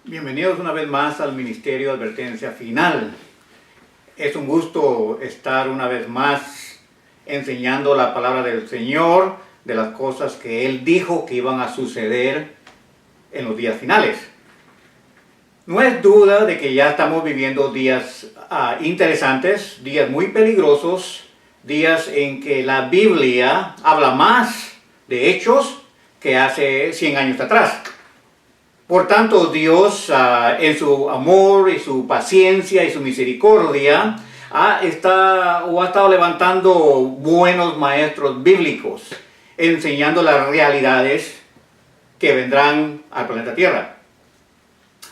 Bienvenidos una vez más al Ministerio de Advertencia Final. Es un gusto estar una vez más enseñando la palabra del Señor, de las cosas que Él dijo que iban a suceder en los días finales. No es duda de que ya estamos viviendo días interesantes, días muy peligrosos, días en que la Biblia habla más de hechos que hace 100 años atrás. Por tanto, Dios, en su amor y su paciencia y su misericordia, ha estado levantando buenos maestros bíblicos, enseñando las realidades que vendrán al planeta Tierra.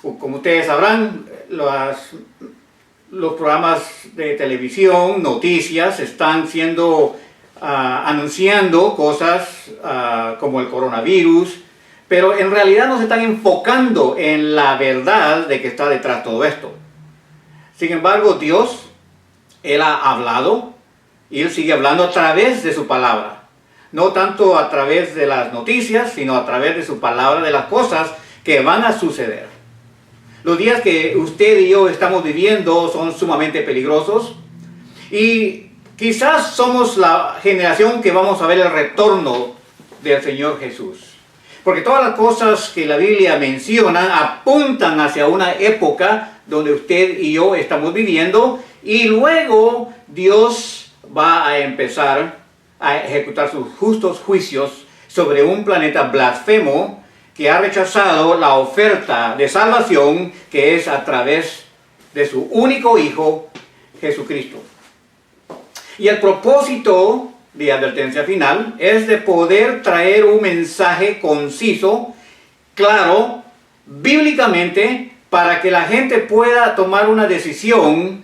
Como ustedes sabrán, los programas de televisión, noticias, están anunciando cosas como el coronavirus, pero en realidad no se están enfocando en la verdad de que está detrás de todo esto. Sin embargo, Dios, Él ha hablado y Él sigue hablando a través de su palabra. No tanto a través de las noticias, sino a través de su palabra, de las cosas que van a suceder. Los días que usted y yo estamos viviendo son sumamente peligrosos y quizás somos la generación que vamos a ver el retorno del Señor Jesús. Porque todas las cosas que la Biblia menciona apuntan hacia una época donde usted y yo estamos viviendo y luego Dios va a empezar a ejecutar sus justos juicios sobre un planeta blasfemo que ha rechazado la oferta de salvación que es a través de su único Hijo, Jesucristo. Y el propósito de Advertencia Final es de poder traer un mensaje conciso, claro, bíblicamente, para que la gente pueda tomar una decisión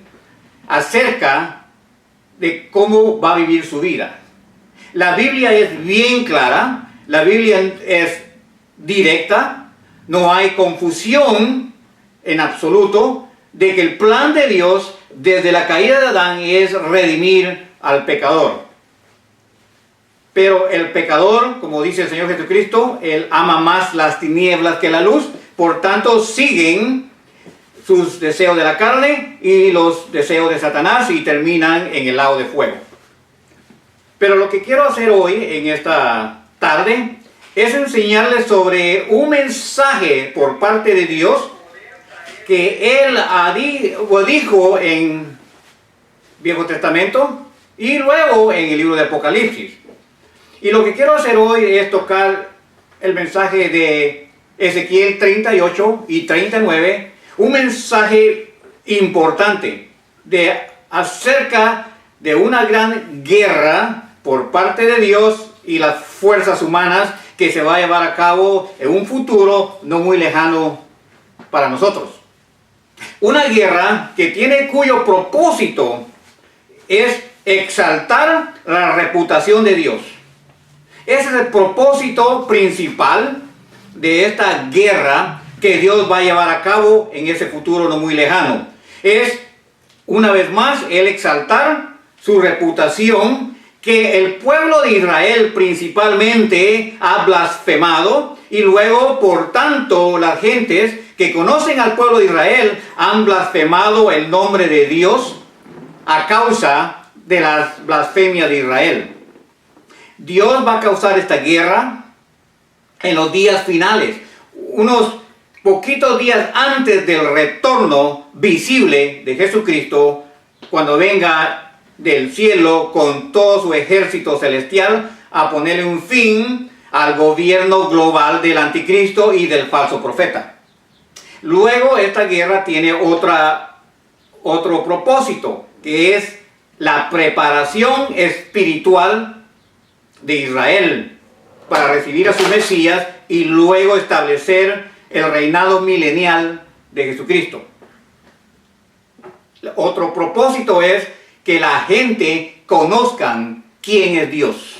acerca de cómo va a vivir su vida. La Biblia es bien clara, la Biblia es directa, no hay confusión en absoluto de que el plan de Dios desde la caída de Adán es redimir al pecador. Pero el pecador, como dice el Señor Jesucristo, Él ama más las tinieblas que la luz, por tanto siguen sus deseos de la carne y los deseos de Satanás y terminan en el lago de fuego. Pero lo que quiero hacer hoy, en esta tarde, es enseñarles sobre un mensaje por parte de Dios que Él dijo en Viejo Testamento y luego en el libro de Apocalipsis. Y lo que quiero hacer hoy es tocar el mensaje de Ezequiel 38 y 39, un mensaje importante acerca de una gran guerra por parte de Dios y las fuerzas humanas que se va a llevar a cabo en un futuro no muy lejano para nosotros. Una guerra cuyo propósito es exaltar la reputación de Dios. Ese es el propósito principal de esta guerra que Dios va a llevar a cabo en ese futuro no muy lejano. Es, una vez más, el exaltar su reputación que el pueblo de Israel principalmente ha blasfemado y luego, por tanto, las gentes que conocen al pueblo de Israel han blasfemado el nombre de Dios a causa de las blasfemias de Israel. Dios va a causar esta guerra en los días finales, unos poquitos días antes del retorno visible de Jesucristo, cuando venga del cielo con todo su ejército celestial a ponerle un fin al gobierno global del anticristo y del falso profeta. Luego esta guerra tiene otro propósito, que es la preparación espiritual de Israel para recibir a su Mesías y luego establecer el reinado milenial de Jesucristo. Otro propósito es que la gente conozcan quién es Dios.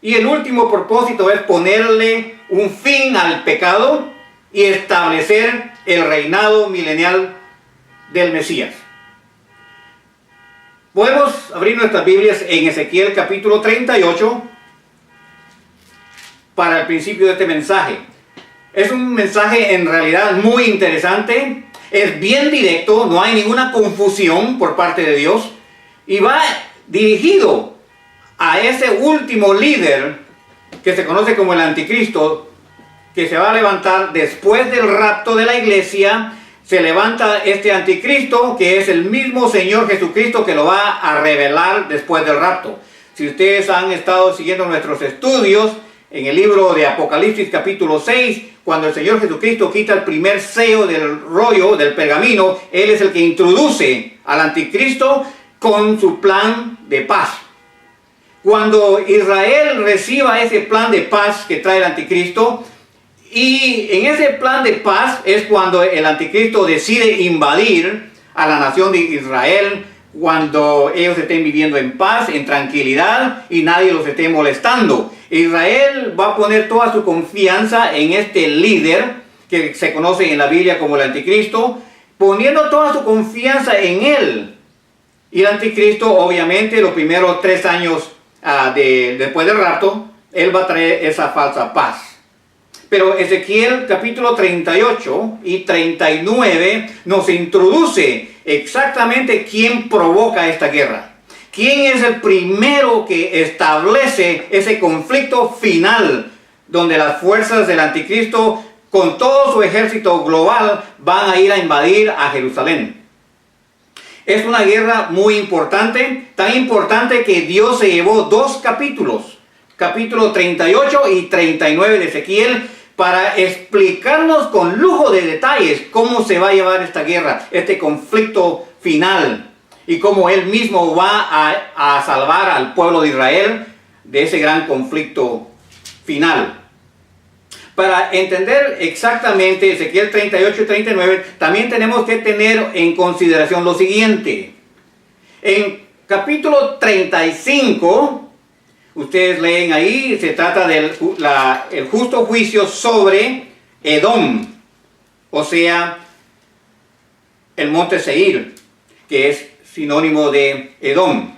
Y el último propósito es ponerle un fin al pecado y establecer el reinado milenial del Mesías. Podemos abrir nuestras Biblias en Ezequiel capítulo 38 para el principio de este mensaje. Es un mensaje en realidad muy interesante, es bien directo, no hay ninguna confusión por parte de Dios y va dirigido a ese último líder que se conoce como el anticristo, que se va a levantar después del rapto de la iglesia. Se levanta este anticristo, que es el mismo Señor Jesucristo que lo va a revelar después del rapto. Si ustedes han estado siguiendo nuestros estudios, en el libro de Apocalipsis capítulo 6, cuando el Señor Jesucristo quita el primer sello del rollo, del pergamino, Él es el que introduce al anticristo con su plan de paz. Cuando Israel reciba ese plan de paz que trae el anticristo, y en ese plan de paz es cuando el anticristo decide invadir a la nación de Israel, cuando ellos estén viviendo en paz, en tranquilidad y nadie los esté molestando. Israel va a poner toda su confianza en este líder que se conoce en la Biblia como el anticristo, poniendo toda su confianza en él. Y el anticristo, obviamente, los primeros 3 años después del rapto, él va a traer esa falsa paz. Pero Ezequiel capítulo 38 y 39 nos introduce exactamente quién provoca esta guerra. ¿Quién es el primero que establece ese conflicto final donde las fuerzas del anticristo con todo su ejército global van a ir a invadir a Jerusalén? Es una guerra muy importante, tan importante que Dios se llevó 2 capítulos, capítulo 38 y 39 de Ezequiel, para explicarnos con lujo de detalles cómo se va a llevar esta guerra, este conflicto final, y cómo Él mismo va a salvar al pueblo de Israel de ese gran conflicto final. Para entender exactamente Ezequiel 38 y 39, también tenemos que tener en consideración lo siguiente. En capítulo 35, ustedes leen ahí, se trata del el justo juicio sobre Edom, o sea, el monte Seir, que es sinónimo de Edom.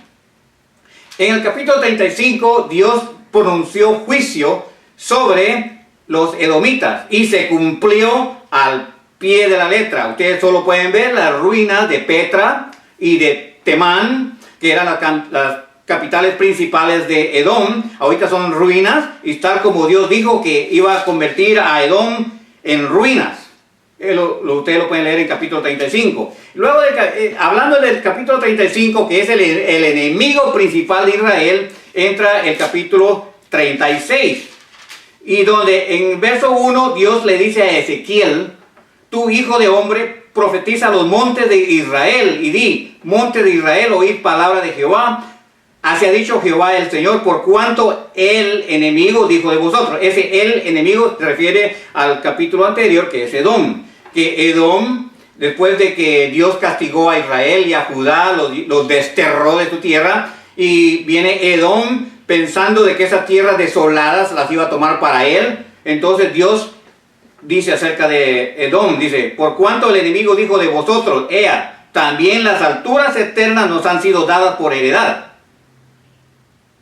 En el capítulo 35, Dios pronunció juicio sobre los edomitas y se cumplió al pie de la letra. Ustedes solo pueden ver las ruinas de Petra y de Temán, que eran las capitales principales de Edom. Ahorita son ruinas, y tal como Dios dijo que iba a convertir a Edom en ruinas. Ustedes lo pueden leer en capítulo 35. Luego, hablando del capítulo 35, que es el enemigo principal de Israel, entra el capítulo 36. Y donde en verso 1 Dios le dice a Ezequiel: tú, hijo de hombre, profetiza a los montes de Israel y di: montes de Israel, oíd palabra de Jehová. Así ha dicho Jehová el Señor, por cuanto el enemigo dijo de vosotros. Ese el enemigo se refiere al capítulo anterior, que es Edom. Que Edom, después de que Dios castigó a Israel y a Judá, los desterró de su tierra, y viene Edom pensando de que esas tierras desoladas las iba a tomar para él. Entonces Dios dice acerca de Edom, dice: por cuanto el enemigo dijo de vosotros, ea, también las alturas eternas nos han sido dadas por heredad.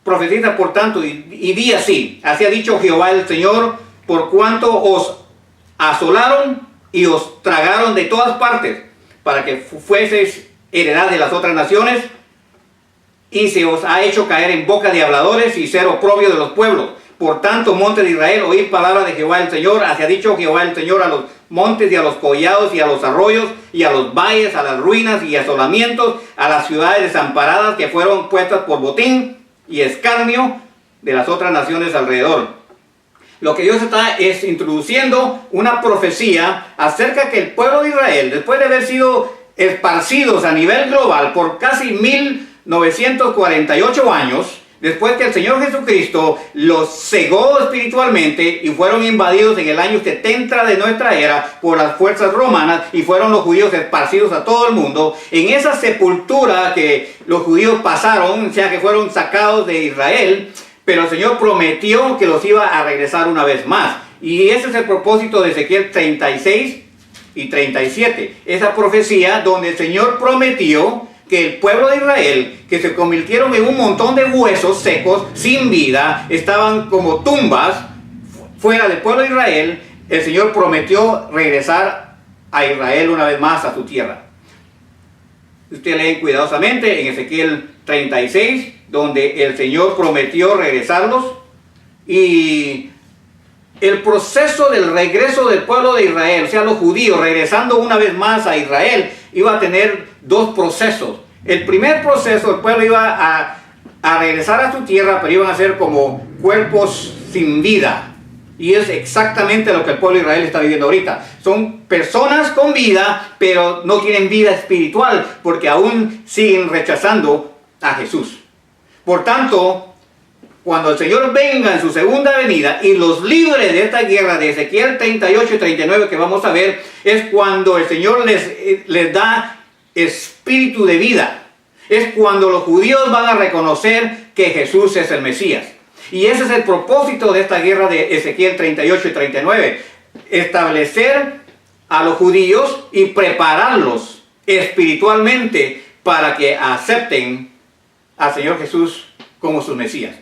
Profetiza por tanto y di así: así ha dicho Jehová el Señor, por cuanto os asolaron y os tragaron de todas partes, para que fueseis heredad de las otras naciones, y se os ha hecho caer en boca de habladores y ser oprobio de los pueblos. Por tanto, monte de Israel, oíd palabra de Jehová el Señor. Así ha dicho Jehová el Señor a los montes y a los collados y a los arroyos y a los valles, a las ruinas y asolamientos, a las ciudades desamparadas que fueron puestas por botín y escarnio de las otras naciones alrededor. Lo que Dios está es introduciendo una profecía acerca que el pueblo de Israel, después de haber sido esparcidos a nivel global por casi 1948 años, después que el Señor Jesucristo los cegó espiritualmente y fueron invadidos en el año 70 de nuestra era por las fuerzas romanas, y fueron los judíos esparcidos a todo el mundo, en esa sepultura que los judíos pasaron, o sea que fueron sacados de Israel, pero el Señor prometió que los iba a regresar una vez más. Y ese es el propósito de Ezequiel 36 y 37. Esa profecía donde el Señor prometió que el pueblo de Israel, que se convirtieron en un montón de huesos secos, sin vida, estaban como tumbas fuera del pueblo de Israel, el Señor prometió regresar a Israel una vez más a su tierra. Usted lee cuidadosamente en Ezequiel 36, donde el Señor prometió regresarlos, y el proceso del regreso del pueblo de Israel, o sea, los judíos regresando una vez más a Israel, iba a tener dos procesos. El primer proceso, el pueblo iba a regresar a su tierra, pero iban a ser como cuerpos sin vida. Y es exactamente lo que el pueblo de Israel está viviendo ahorita. Son personas con vida, pero no tienen vida espiritual, porque aún siguen rechazando a Jesús. Por tanto, cuando el Señor venga en su segunda venida y los libre de esta guerra de Ezequiel 38 y 39 que vamos a ver, es cuando el Señor les da espíritu de vida. Es cuando los judíos van a reconocer que Jesús es el Mesías. Y ese es el propósito de esta guerra de Ezequiel 38 y 39. Establecer a los judíos y prepararlos espiritualmente para que acepten al Señor Jesús como su Mesías.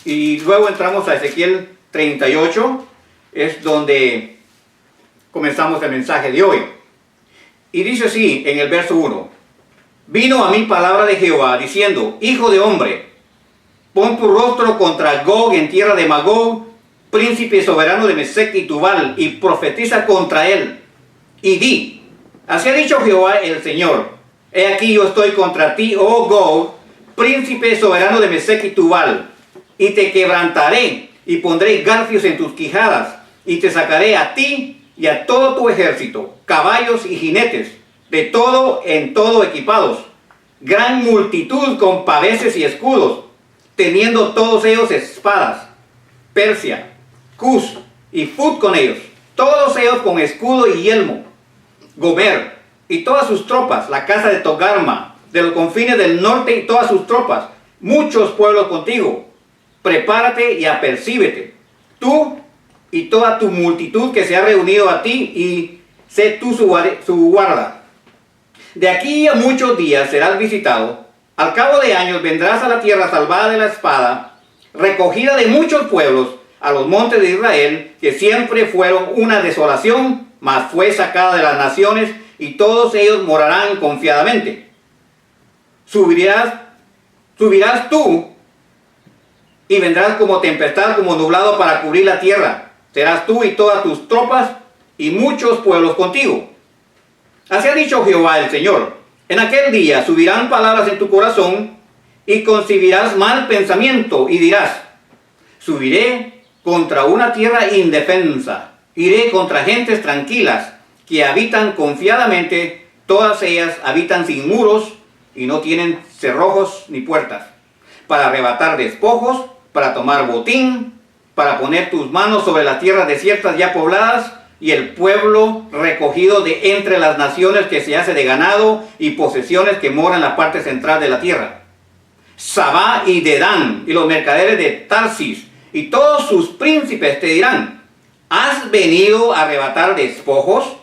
Y luego entramos a Ezequiel 38, es donde comenzamos el mensaje de hoy. Y dice así en el verso 1. Vino a mí palabra de Jehová diciendo, hijo de hombre, pon tu rostro contra Gog en tierra de Magog, príncipe soberano de Mesec y Tubal, y profetiza contra él. Y di, así ha dicho Jehová el Señor, he aquí yo estoy contra ti, oh Gog, príncipe soberano de Mesec y Tubal, y te quebrantaré, y pondré garfios en tus quijadas, y te sacaré a ti y a todo tu ejército, caballos y jinetes, de todo en todo equipados, gran multitud con paveses y escudos, teniendo todos ellos espadas, Persia, Cus y Fut con ellos, todos ellos con escudo y yelmo, Gomer y todas sus tropas, la casa de Togarma, de los confines del norte y todas sus tropas, muchos pueblos contigo. Prepárate y apercíbete, tú y toda tu multitud que se ha reunido a ti, y sé tú su guarda. De aquí a muchos días serás visitado, al cabo de años vendrás a la tierra salvada de la espada, recogida de muchos pueblos, a los montes de Israel, que siempre fueron una desolación, mas fue sacada de las naciones, y todos ellos morarán confiadamente. Subirás tú, y vendrás como tempestad, como nublado para cubrir la tierra. Serás tú y todas tus tropas, y muchos pueblos contigo. Así ha dicho Jehová el Señor. En aquel día subirán palabras en tu corazón, y concebirás mal pensamiento, y dirás, subiré contra una tierra indefensa, iré contra gentes tranquilas, que habitan confiadamente, todas ellas habitan sin muros, y no tienen cerrojos ni puertas, para arrebatar despojos, para tomar botín, para poner tus manos sobre las tierras desiertas ya pobladas, y el pueblo recogido de entre las naciones que se hace de ganado, y posesiones que moran en la parte central de la tierra. Sabá y Dedán, y los mercaderes de Tarsis, y todos sus príncipes te dirán, ¿has venido a arrebatar despojos?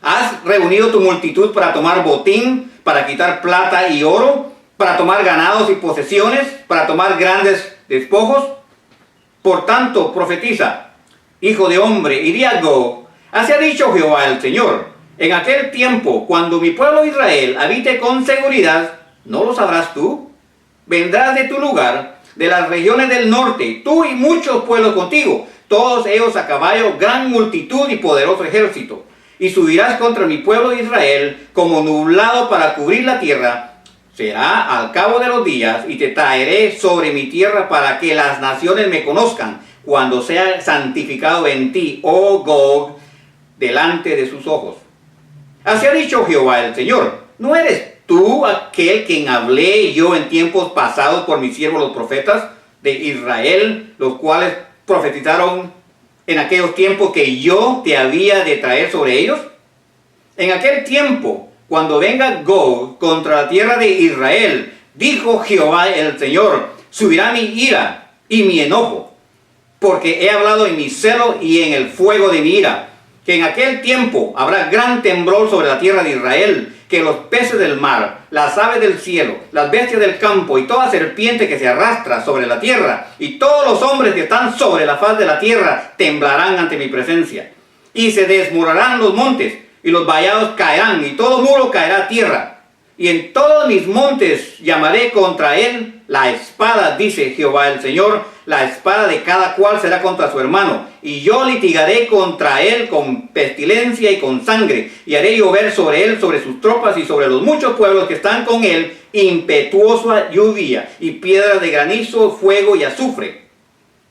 ¿Has reunido tu multitud para tomar botín, para quitar plata y oro, para tomar ganados y posesiones, para tomar grandes despojos? Por tanto, profetiza, hijo de hombre, y di a Gog, así ha dicho Jehová el Señor, en aquel tiempo, cuando mi pueblo Israel habite con seguridad, ¿no lo sabrás tú? Vendrás de tu lugar, de las regiones del norte, tú y muchos pueblos contigo, todos ellos a caballo, gran multitud y poderoso ejército. Y subirás contra mi pueblo Israel como nublado para cubrir la tierra. Será al cabo de los días, y te traeré sobre mi tierra para que las naciones me conozcan, cuando sea santificado en ti, oh Gog, delante de sus ojos. Así ha dicho Jehová el Señor, ¿no eres tú aquel quien hablé yo en tiempos pasados por mis siervos los profetas de Israel, los cuales profetizaron en aquellos tiempos que yo te había de traer sobre ellos? En aquel tiempo, cuando venga Gog contra la tierra de Israel, dijo Jehová el Señor, subirá mi ira y mi enojo, porque he hablado en mi celo y en el fuego de mi ira, que en aquel tiempo habrá gran temblor sobre la tierra de Israel, que los peces del mar, las aves del cielo, las bestias del campo y toda serpiente que se arrastra sobre la tierra, y todos los hombres que están sobre la faz de la tierra temblarán ante mi presencia. Y se desmoronarán los montes, y los vallados caerán, y todo muro caerá a tierra. Y en todos mis montes llamaré contra él la espada, dice Jehová el Señor, la espada de cada cual será contra su hermano. Y yo litigaré contra él con pestilencia y con sangre, y haré llover sobre él, sobre sus tropas y sobre los muchos pueblos que están con él, impetuosa lluvia y piedras de granizo, fuego y azufre.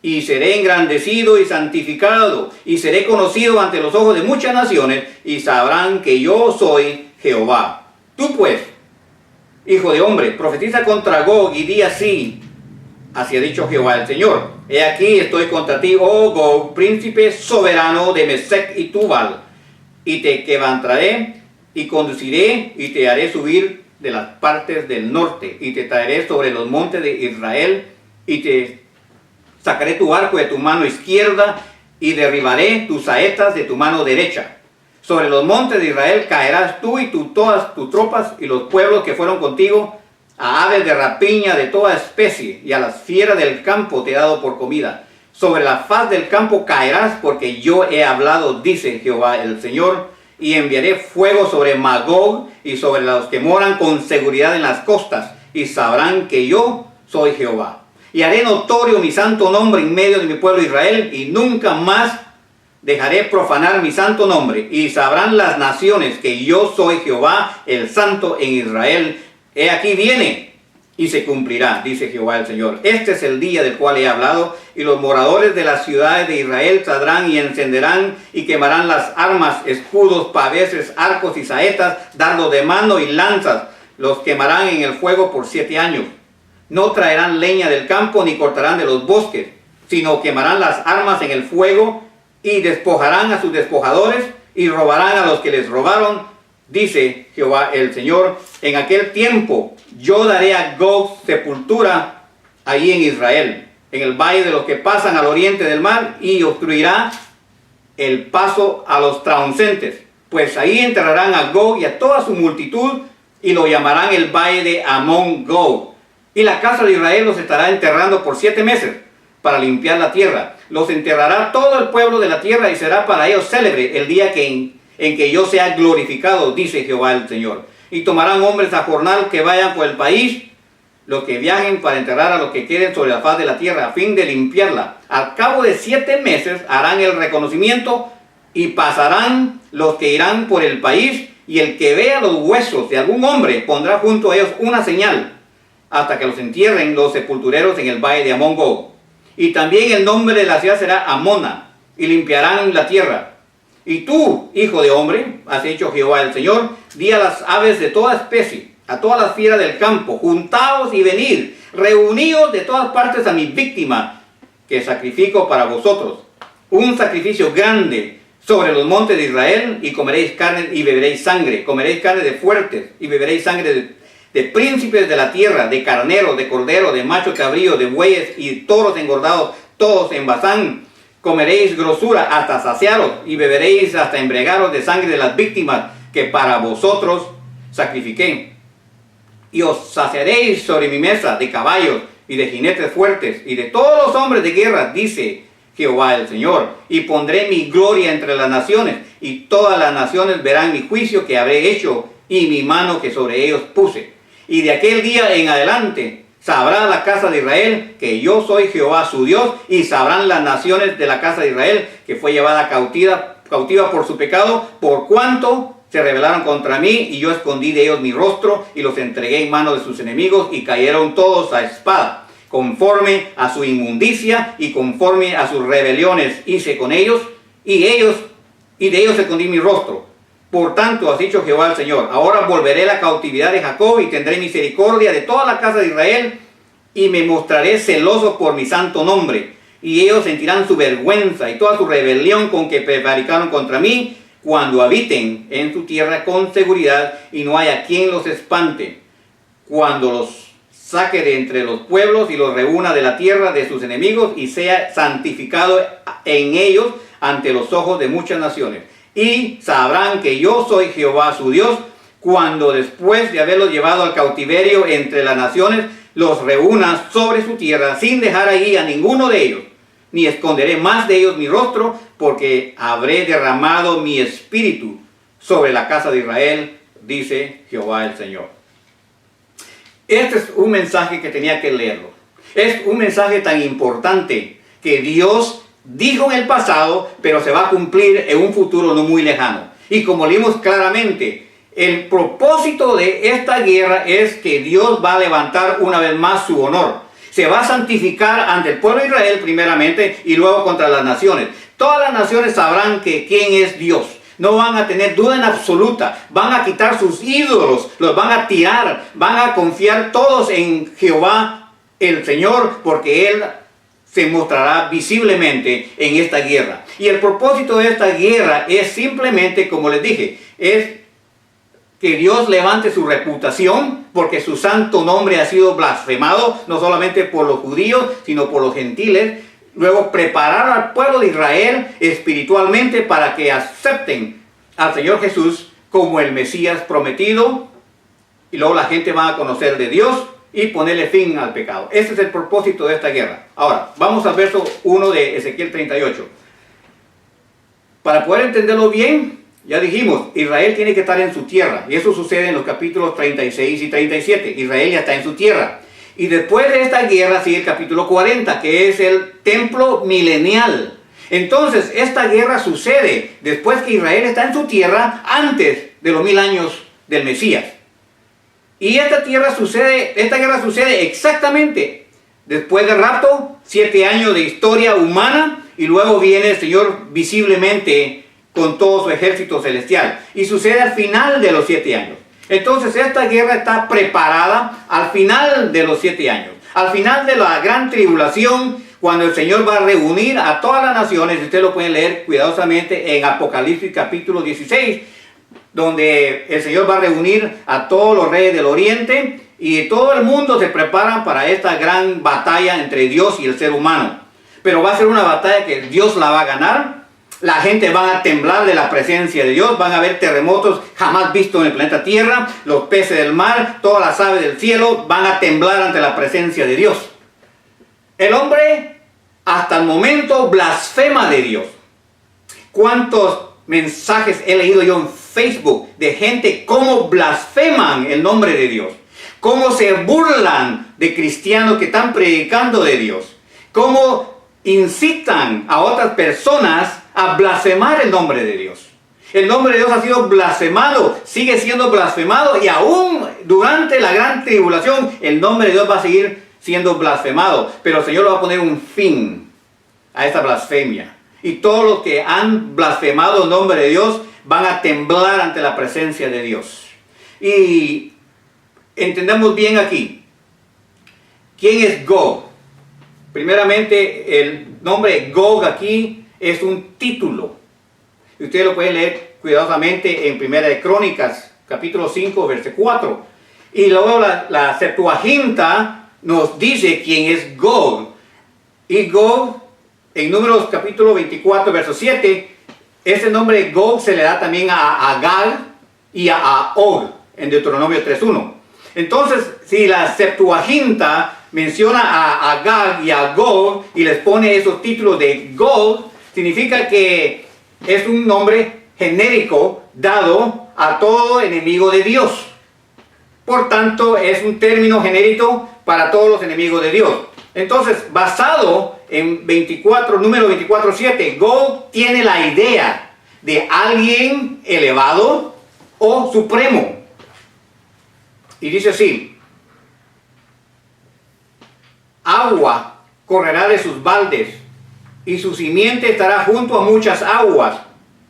Y seré engrandecido y santificado, y seré conocido ante los ojos de muchas naciones, y sabrán que yo soy Jehová. Tú pues, hijo de hombre, profetiza contra Gog y di así ha dicho Jehová el Señor: he aquí estoy contra ti, oh Gog, príncipe soberano de Mesec y Tubal, y te quebrantaré y conduciré y te haré subir de las partes del norte, y te traeré sobre los montes de Israel, y te sacaré tu arco de tu mano izquierda, y derribaré tus saetas de tu mano derecha. Sobre los montes de Israel caerás tú y todas tus tropas y los pueblos que fueron contigo, a aves de rapiña de toda especie, y a las fieras del campo te he dado por comida. Sobre la faz del campo caerás, porque yo he hablado, dice Jehová el Señor, y enviaré fuego sobre Magog y sobre los que moran con seguridad en las costas, y sabrán que yo soy Jehová. Y haré notorio mi santo nombre en medio de mi pueblo Israel, y nunca más dejaré profanar mi santo nombre, y sabrán las naciones que yo soy Jehová, el santo en Israel. He aquí viene y se cumplirá, dice Jehová el Señor. Este es el día del cual he hablado, y los moradores de las ciudades de Israel saldrán y encenderán y quemarán las armas, escudos, paveses, arcos y saetas, dardos de mano y lanzas. Los quemarán en el fuego por 7 años. No traerán leña del campo ni cortarán de los bosques, sino quemarán las armas en el fuego, y despojarán a sus despojadores, y robarán a los que les robaron, dice Jehová el Señor. En aquel tiempo yo daré a Gog sepultura allí en Israel, en el valle de los que pasan al oriente del mar, y obstruirá el paso a los transeúntes, pues ahí enterrarán a Gog y a toda su multitud, y lo llamarán el valle de Amón Gog. Y la casa de Israel los estará enterrando por 7 meses, para limpiar la tierra. Los enterrará todo el pueblo de la tierra, y será para ellos célebre el día en que yo sea glorificado, dice Jehová el Señor. Y tomarán hombres a jornal que vayan por el país, los que viajen para enterrar a los que queden sobre la faz de la tierra, a fin de limpiarla. Al cabo de 7 meses harán el reconocimiento, y pasarán los que irán por el país, y el que vea los huesos de algún hombre pondrá junto a ellos una señal, hasta que los entierren los sepultureros en el valle de Amón Gog. Y también el nombre de la ciudad será Amona, y limpiarán la tierra. Y tú, hijo de hombre, has dicho Jehová el Señor, di a las aves de toda especie, a todas las fieras del campo: juntaos y venid, reuníos de todas partes a mi víctima, que sacrifico para vosotros, un sacrificio grande sobre los montes de Israel, y comeréis carne y beberéis sangre. Comeréis carne de fuertes y beberéis sangre de príncipes de la tierra, de carnero, de cordero, de macho cabrío, de bueyes y toros engordados, todos en Basán. Comeréis grosura hasta saciaros, y beberéis hasta embriagaros de sangre de las víctimas que para vosotros sacrifiqué. Y os saciaréis sobre mi mesa de caballos y de jinetes fuertes y de todos los hombres de guerra, dice Jehová el Señor. Y pondré mi gloria entre las naciones, y todas las naciones verán mi juicio que habré hecho, y mi mano que sobre ellos puse. Y de aquel día en adelante sabrá la casa de Israel que yo soy Jehová su Dios, y sabrán las naciones de la casa de Israel que fue llevada cautiva por su pecado, por cuanto se rebelaron contra mí, y yo escondí de ellos mi rostro, y los entregué en manos de sus enemigos, y cayeron todos a espada, conforme a su inmundicia y conforme a sus rebeliones hice con ellos, y de ellos escondí mi rostro. Por tanto, has dicho Jehová el Señor: ahora volveré la cautividad de Jacob, y tendré misericordia de toda la casa de Israel, y me mostraré celoso por mi santo nombre. Y ellos sentirán su vergüenza y toda su rebelión con que prevaricaron contra mí, cuando habiten en su tierra con seguridad, y no haya quien los espante. Cuando los saque de entre los pueblos, y los reúna de la tierra de sus enemigos, y sea santificado en ellos ante los ojos de muchas naciones. Y sabrán que yo soy Jehová su Dios, cuando después de haberlos llevado al cautiverio entre las naciones, los reúna sobre su tierra, sin dejar allí a ninguno de ellos, ni esconderé más de ellos mi rostro, porque habré derramado mi espíritu sobre la casa de Israel, dice Jehová el Señor. Este es un mensaje que tenía que leerlo. Es un mensaje tan importante que Dios dijo en el pasado, pero se va a cumplir en un futuro no muy lejano. Y como leímos claramente, el propósito de esta guerra es que Dios va a levantar una vez más su honor. Se va a santificar ante el pueblo de Israel primeramente y luego contra las naciones. Todas las naciones sabrán que quién es Dios. No van a tener duda en absoluta. Van a quitar sus ídolos, los van a tirar, van a confiar todos en Jehová el Señor, porque Él se mostrará visiblemente en esta guerra. Y el propósito de esta guerra es simplemente, como les dije, es que Dios levante su reputación, porque su santo nombre ha sido blasfemado, no solamente por los judíos, sino por los gentiles. Luego preparar al pueblo de Israel espiritualmente para que acepten al Señor Jesús como el Mesías prometido. Y luego la gente va a conocer de Dios y ponerle fin al pecado. Ese es el propósito de esta guerra. Ahora, vamos al verso 1 de Ezequiel 38. Para poder entenderlo bien, ya dijimos, Israel tiene que estar en su tierra. Y eso sucede en los capítulos 36 y 37. Israel ya está en su tierra. Y después de esta guerra sigue el capítulo 40, que es el templo milenial. Entonces, esta guerra sucede después que Israel está en su tierra, antes de los 1000 años del Mesías. Y esta guerra sucede exactamente después del rapto, 7 años de historia humana, y luego viene el Señor visiblemente con todo su ejército celestial. Y sucede al final de los 7 años. Entonces esta guerra está preparada al final de los 7 años. Al final de la gran tribulación, cuando el Señor va a reunir a todas las naciones. Ustedes lo pueden leer cuidadosamente en Apocalipsis capítulo 16, donde el Señor va a reunir a todos los reyes del oriente y todo el mundo se prepara para esta gran batalla entre Dios y el ser humano. Pero va a ser una batalla que Dios la va a ganar. La gente va a temblar de la presencia de Dios, van a haber terremotos jamás vistos en el planeta Tierra, los peces del mar, todas las aves del cielo van a temblar ante la presencia de Dios. El hombre hasta el momento blasfema de Dios. ¿Cuántos mensajes he leído yo en Facebook de gente cómo blasfeman el nombre de Dios? Cómo se burlan de cristianos que están predicando de Dios. Cómo incitan a otras personas a blasfemar el nombre de Dios. El nombre de Dios ha sido blasfemado, sigue siendo blasfemado, y aún durante la gran tribulación el nombre de Dios va a seguir siendo blasfemado. Pero el Señor le va a poner un fin a esta blasfemia. Y todos los que han blasfemado el nombre de Dios van a temblar ante la presencia de Dios. Y entendamos bien aquí, ¿quién es Gog? Primeramente, el nombre Gog aquí es un título. Ustedes lo pueden leer cuidadosamente en Primera de Crónicas, capítulo 5, verso 4. Y luego la Septuaginta nos dice quién es Gog. Y Gog, en Números capítulo 24, verso 7, ese nombre Gog se le da también a Agag y a Og, en Deuteronomio 3.1. Entonces, si la Septuaginta menciona a Agag y a Gog y les pone esos títulos de Gog, significa que es un nombre genérico dado a todo enemigo de Dios. Por tanto, es un término genérico para todos los enemigos de Dios. Entonces, basado en número 24:7, Gog tiene la idea de alguien elevado o supremo. Y dice así: agua correrá de sus baldes, y su simiente estará junto a muchas aguas.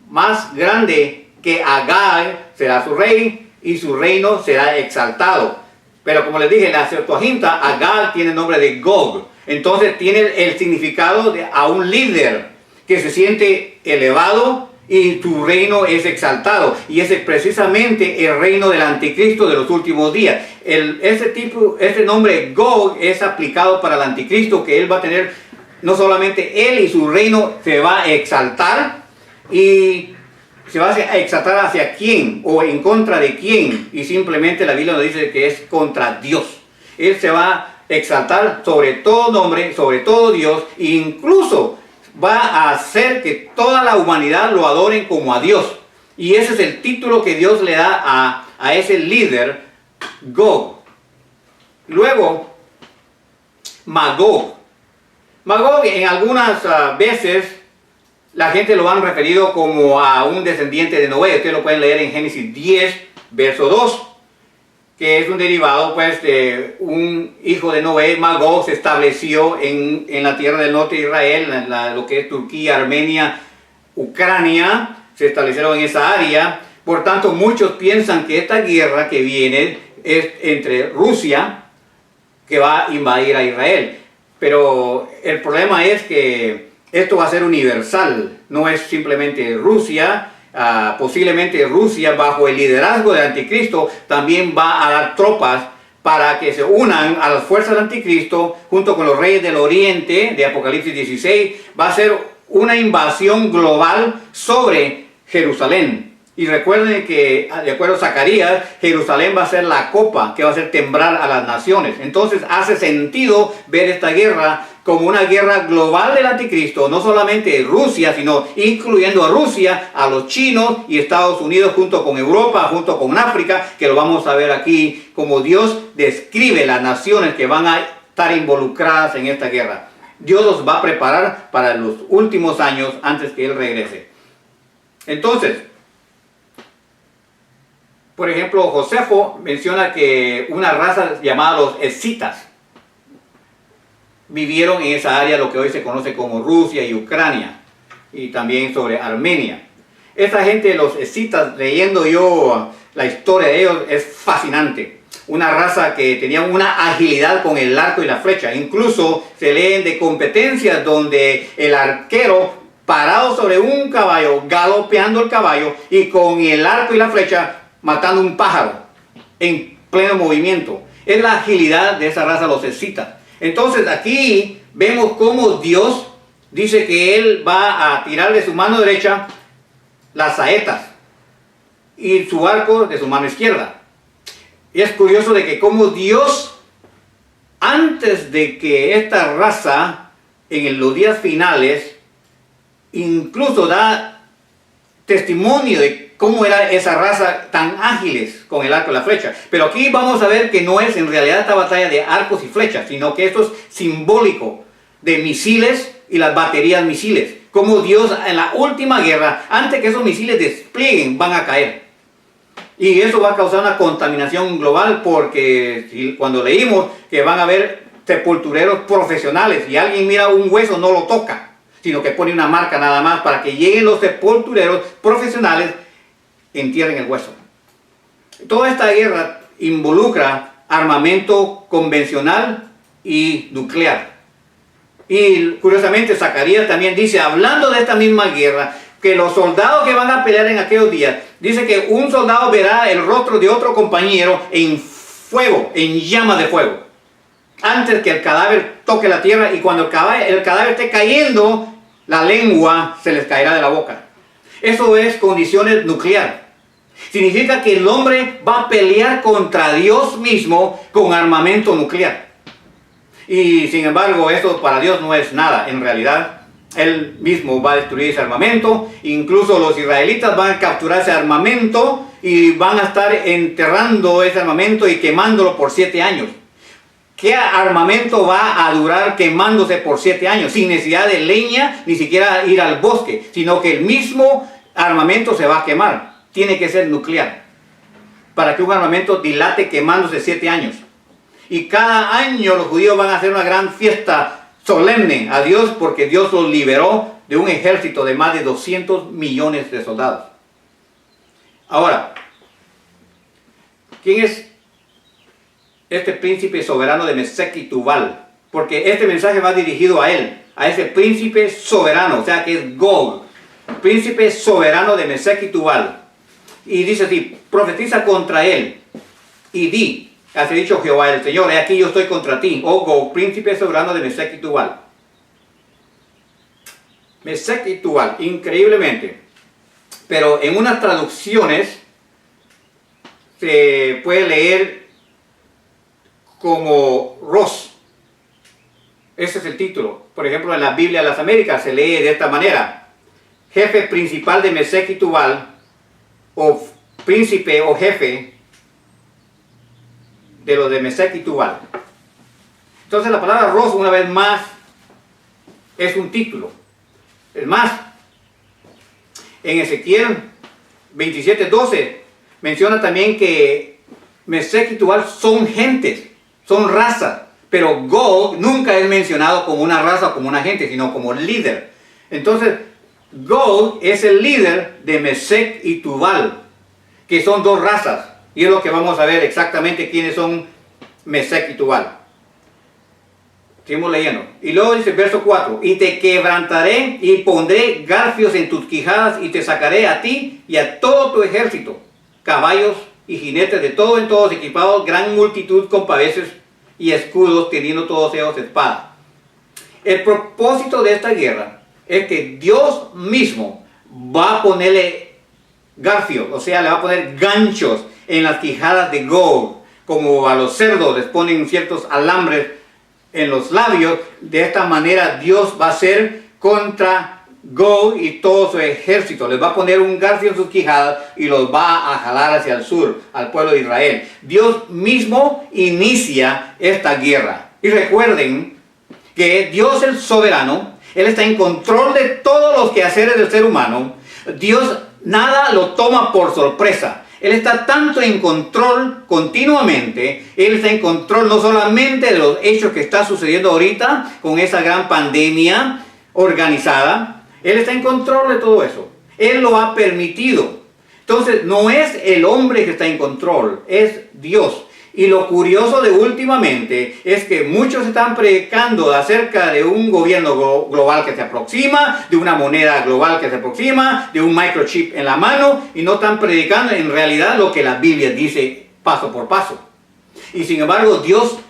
Más grande que Agag será su rey, y su reino será exaltado. Pero como les dije, en la Septuaginta, Agag tiene el nombre de Gog. Entonces tiene el significado de a un líder que se siente elevado y su reino es exaltado. Y ese es precisamente el reino del anticristo de los últimos días. Este nombre Gog es aplicado para el anticristo, que él va a tener, no solamente él y su reino se va a exaltar, y ¿Se va a exaltar hacia quién o en contra de quién? Y simplemente la Biblia nos dice que es contra Dios. Él se va a exaltar sobre todo nombre, sobre todo Dios, e incluso va a hacer que toda la humanidad lo adoren como a Dios. Y ese es el título que Dios le da a ese líder, Gog. Luego, Magog. Magog en algunas veces la gente lo han referido como a un descendiente de Noé. Ustedes lo pueden leer en Génesis 10, verso 2, que es un derivado pues de un hijo de Noé. Magog se estableció en la tierra del norte de Israel, lo que es Turquía, Armenia, Ucrania, se establecieron en esa área. Por tanto, muchos piensan que esta guerra que viene es entre Rusia, que va a invadir a Israel. Pero el problema es que esto va a ser universal, no es simplemente Rusia. Posiblemente Rusia, bajo el liderazgo del anticristo, también va a dar tropas para que se unan a las fuerzas del anticristo junto con los reyes del oriente de Apocalipsis 16. Va a ser una invasión global sobre Jerusalén. Y recuerden que, de acuerdo a Zacarías, Jerusalén va a ser la copa que va a hacer temblar a las naciones. Entonces hace sentido ver esta guerra como una guerra global del anticristo, no solamente Rusia, sino incluyendo a Rusia, a los chinos y Estados Unidos junto con Europa, junto con África, que lo vamos a ver aquí, como Dios describe las naciones que van a estar involucradas en esta guerra. Dios los va a preparar para los últimos años antes que Él regrese. Entonces, por ejemplo, Josefo menciona que una raza llamada los escitas vivieron en esa área, lo que hoy se conoce como Rusia y Ucrania, y también sobre Armenia. Esa gente, los escitas, leyendo yo la historia de ellos, es fascinante. Una raza que tenía una agilidad con el arco y la flecha. Incluso se leen de competencias donde el arquero, parado sobre un caballo, galopeando el caballo y con el arco y la flecha, matando un pájaro en pleno movimiento. Es la agilidad de esa raza, los escitas. Entonces aquí vemos cómo Dios dice que Él va a tirar de su mano derecha las saetas y su arco de su mano izquierda. Y es curioso de que como Dios, antes de que esta raza en los días finales, incluso da testimonio de cómo era esa raza tan ágiles con el arco y la flecha. Pero aquí vamos a ver que no es en realidad esta batalla de arcos y flechas, sino que esto es simbólico de misiles y las baterías misiles. Como Dios en la última guerra, antes que esos misiles desplieguen, van a caer. Y eso va a causar una contaminación global, porque cuando leímos que van a haber sepultureros profesionales y alguien mira un hueso no lo toca, sino que pone una marca nada más para que lleguen los sepultureros profesionales, entierren el hueso. Toda esta guerra involucra armamento convencional y nuclear. Y curiosamente Zacarías también dice, hablando de esta misma guerra, que los soldados que van a pelear en aquellos días, dice que un soldado verá el rostro de otro compañero en fuego, en llamas de fuego, antes que el cadáver toque la tierra, y cuando el cadáver esté cayendo, la lengua se les caerá de la boca. Eso es condiciones nuclear. Significa que el hombre va a pelear contra Dios mismo con armamento nuclear. Y sin embargo, eso para Dios no es nada. En realidad, Él mismo va a destruir ese armamento. Incluso los israelitas van a capturar ese armamento y van a estar enterrando ese armamento y quemándolo por 7 años. ¿Qué armamento va a durar quemándose por 7 años? Sin necesidad de leña, ni siquiera ir al bosque, sino que el mismo armamento se va a quemar. Tiene que ser nuclear, para que un armamento dilate quemándose 7 años. Y cada año los judíos van a hacer una gran fiesta solemne a Dios, porque Dios los liberó de un ejército de más de 200 millones de soldados. Ahora, ¿quién es este príncipe soberano de Mesec y Tubal? Porque este mensaje va dirigido a él, a ese príncipe soberano, o sea que es Gog, príncipe soberano de Mesec y Tubal. Y dice así, profetiza contra él y di, hace dicho Jehová el Señor, he aquí yo estoy contra ti, oh Gog, príncipe soberano de Mesec y Tubal. Mesec y Tubal, increíblemente, pero en unas traducciones se puede leer como Ros. Ese es el título. Por ejemplo, en la Biblia de las Américas se lee de esta manera: jefe principal de Mesec y Tubal, o príncipe o jefe de los de Mesec y Tubal. Entonces la palabra Ros, una vez más, es un título. Es más, en Ezequiel 27:12 menciona también que Mesec y Tubal son gentes, son razas, pero Gog nunca es mencionado como una raza o como una gente, sino como líder. Entonces, Gog es el líder de Mesec y Tubal, que son dos razas, y es lo que vamos a ver exactamente quiénes son Mesec y Tubal. Seguimos leyendo. Y luego dice verso 4: y te quebrantaré y pondré garfios en tus quijadas y te sacaré a ti y a todo tu ejército, caballos y jinetes de todo en todos equipados, gran multitud con paveses y escudos, teniendo todos ellos espada. El propósito de esta guerra es que Dios mismo va a ponerle garfios, o sea, le va a poner ganchos en las quijadas de Gog, como a los cerdos les ponen ciertos alambres en los labios. De esta manera Dios va a hacer contra Gog y todo su ejército. Les va a poner un garfio en sus quijadas y los va a jalar hacia el sur, al pueblo de Israel. Dios mismo inicia esta guerra. Y recuerden que Dios es soberano. Él está en control de todos los quehaceres del ser humano. Dios nada lo toma por sorpresa. Él está tanto en control continuamente. Él está en control no solamente de los hechos que está sucediendo ahorita con esa gran pandemia organizada. Él está en control de todo eso. Él lo ha permitido. Entonces no es el hombre que está en control, es Dios. Y lo curioso de últimamente es que muchos están predicando acerca de un gobierno global que se aproxima, de una moneda global que se aproxima, de un microchip en la mano, y no están predicando en realidad lo que la Biblia dice paso por paso. Y sin embargo, Dios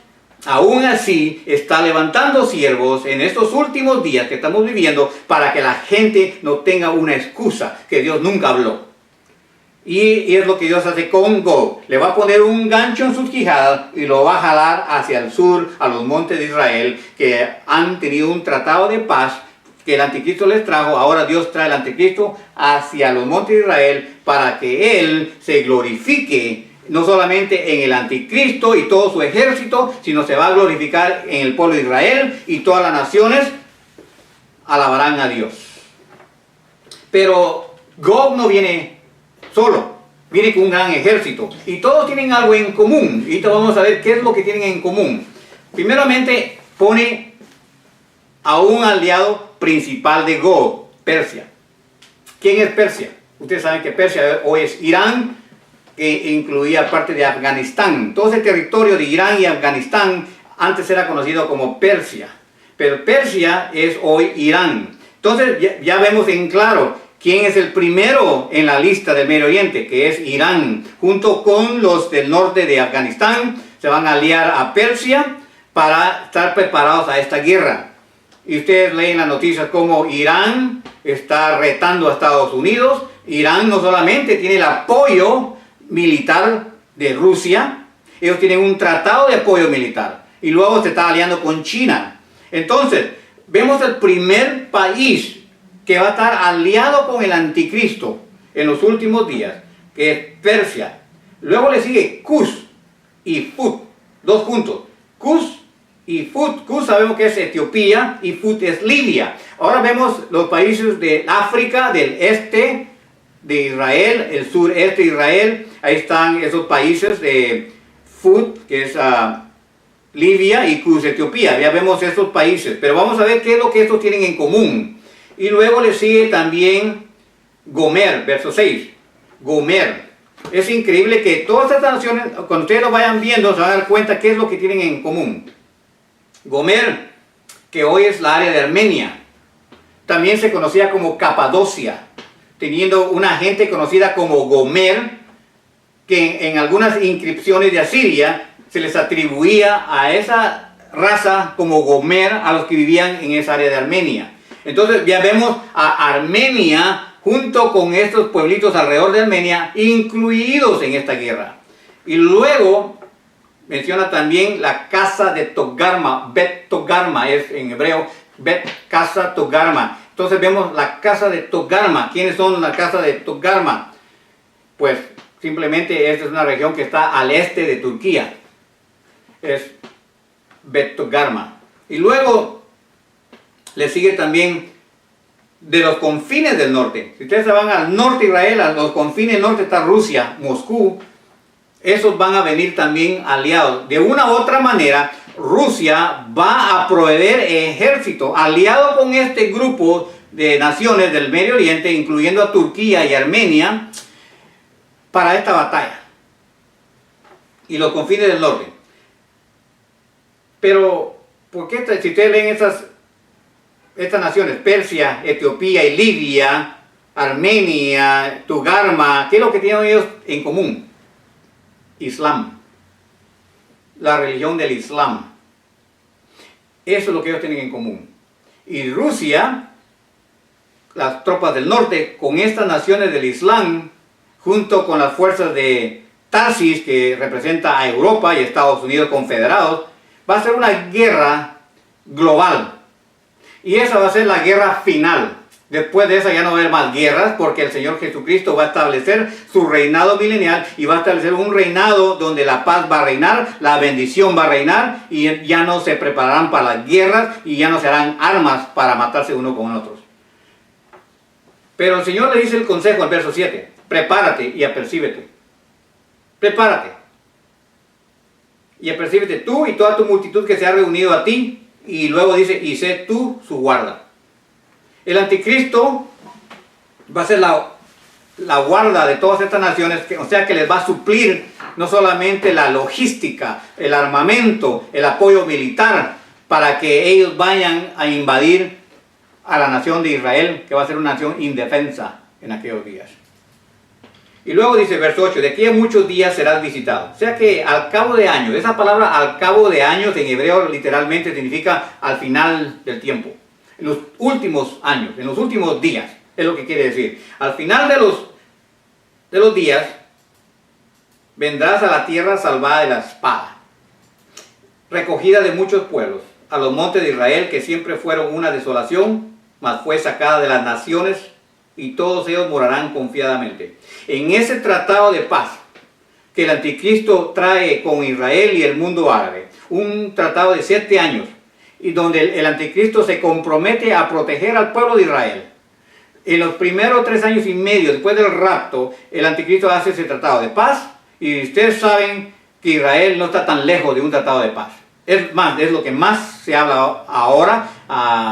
aún así está levantando siervos en estos últimos días que estamos viviendo para que la gente no tenga una excusa que Dios nunca habló. Y es lo que Dios hace con Gog. Le va a poner un gancho en sus quijadas y lo va a jalar hacia el sur, a los montes de Israel, que han tenido un tratado de paz que el anticristo les trajo. Ahora Dios trae el anticristo hacia los montes de Israel para que Él se glorifique, no solamente en el anticristo y todo su ejército, sino se va a glorificar en el pueblo de Israel, y todas las naciones alabarán a Dios. Pero Gog no viene solo, viene con un gran ejército, y todos tienen algo en común. Y ahorita vamos a ver qué es lo que tienen en común. Primeramente pone a un aliado principal de Gog, Persia. ¿Quién es Persia? Ustedes saben que Persia hoy es Irán, que incluía parte de Afganistán. Todo ese territorio de Irán y Afganistán antes era conocido como Persia, pero Persia es hoy Irán. Entonces ya vemos en claro quién es el primero en la lista del Medio Oriente, que es Irán. Junto con los del norte de Afganistán, se van a aliar a Persia para estar preparados a esta guerra. Y ustedes leen las noticias como Irán está retando a Estados Unidos. Irán no solamente tiene el apoyo militar de Rusia, ellos tienen un tratado de apoyo militar. Y luego se está aliando con China. Entonces, vemos el primer país que va a estar aliado con el anticristo en los últimos días, que es Persia. Luego le sigue Cus y Fut, dos juntos. Cus y Fut. Cus sabemos que es Etiopía y Fut es Libia. Ahora vemos los países de África, del este de Israel, el sureste de Israel. Ahí están esos países de Fut, que es Libia, y Cus, Etiopía. Ya vemos estos países, pero vamos a ver qué es lo que estos tienen en común. Y luego le sigue también Gomer, verso 6. Gomer. Es increíble que todas estas naciones, cuando ustedes lo vayan viendo, se van a dar cuenta qué es lo que tienen en común. Gomer, que hoy es la área de Armenia, también se conocía como Capadocia, teniendo una gente conocida como Gomer, que en algunas inscripciones de Asiria se les atribuía a esa raza como Gomer a los que vivían en esa área de Armenia. Entonces ya vemos a Armenia junto con estos pueblitos alrededor de Armenia, incluidos en esta guerra. Y luego menciona también la casa de Togarma. Bet Togarma es en hebreo, Bet, casa Togarma. Entonces vemos la casa de Togarma. ¿Quiénes son la casa de Togarma? Pues simplemente esta es una región que está al este de Turquía. Es Bet Togarma. Y luego le sigue también de los confines del norte. Si ustedes se van al norte de Israel, a los confines norte está Rusia, Moscú. Esos van a venir también aliados. De una u otra manera, Rusia va a proveer ejército aliado con este grupo de naciones del Medio Oriente, incluyendo a Turquía y Armenia, para esta batalla. Y los confines del norte. Pero, ¿por qué si ustedes leen estas naciones, Persia, Etiopía y Libia, Armenia, Togarma, ¿qué es lo que tienen ellos en común? Islam. La religión del Islam. Eso es lo que ellos tienen en común. Y Rusia, las tropas del norte, con estas naciones del Islam, junto con las fuerzas de Tarsis, que representa a Europa y Estados Unidos confederados, va a ser una guerra global. Y esa va a ser la guerra final. Después de esa ya no va a haber más guerras, porque el Señor Jesucristo va a establecer su reinado milenial y va a establecer un reinado donde la paz va a reinar, la bendición va a reinar y ya no se prepararán para las guerras y ya no se harán armas para matarse uno con otros. Pero el Señor le dice el consejo al verso 7, prepárate y apercíbete. Prepárate y apercíbete tú y toda tu multitud que se ha reunido a ti. Y luego dice, y sé tú su guarda. El anticristo va a ser la guarda de todas estas naciones, o sea que les va a suplir no solamente la logística, el armamento, el apoyo militar, para que ellos vayan a invadir a la nación de Israel, que va a ser una nación indefensa en aquellos días. Y luego dice, verso 8, de aquí a muchos días serás visitado. O sea que al cabo de años, esa palabra al cabo de años en hebreo literalmente significa al final del tiempo. En los últimos años, en los últimos días, es lo que quiere decir. Al final de los días, vendrás a la tierra salvada de la espada, recogida de muchos pueblos, a los montes de Israel que siempre fueron una desolación, mas fue sacada de las naciones y todos ellos morarán confiadamente. En ese tratado de paz que el anticristo trae con Israel y el mundo árabe, un tratado de 7 años, y donde el anticristo se compromete a proteger al pueblo de Israel. En los primeros 3 años y medio después del rapto, el anticristo hace ese tratado de paz, y ustedes saben que Israel no está tan lejos de un tratado de paz. Es más, es lo que más se habla ahora.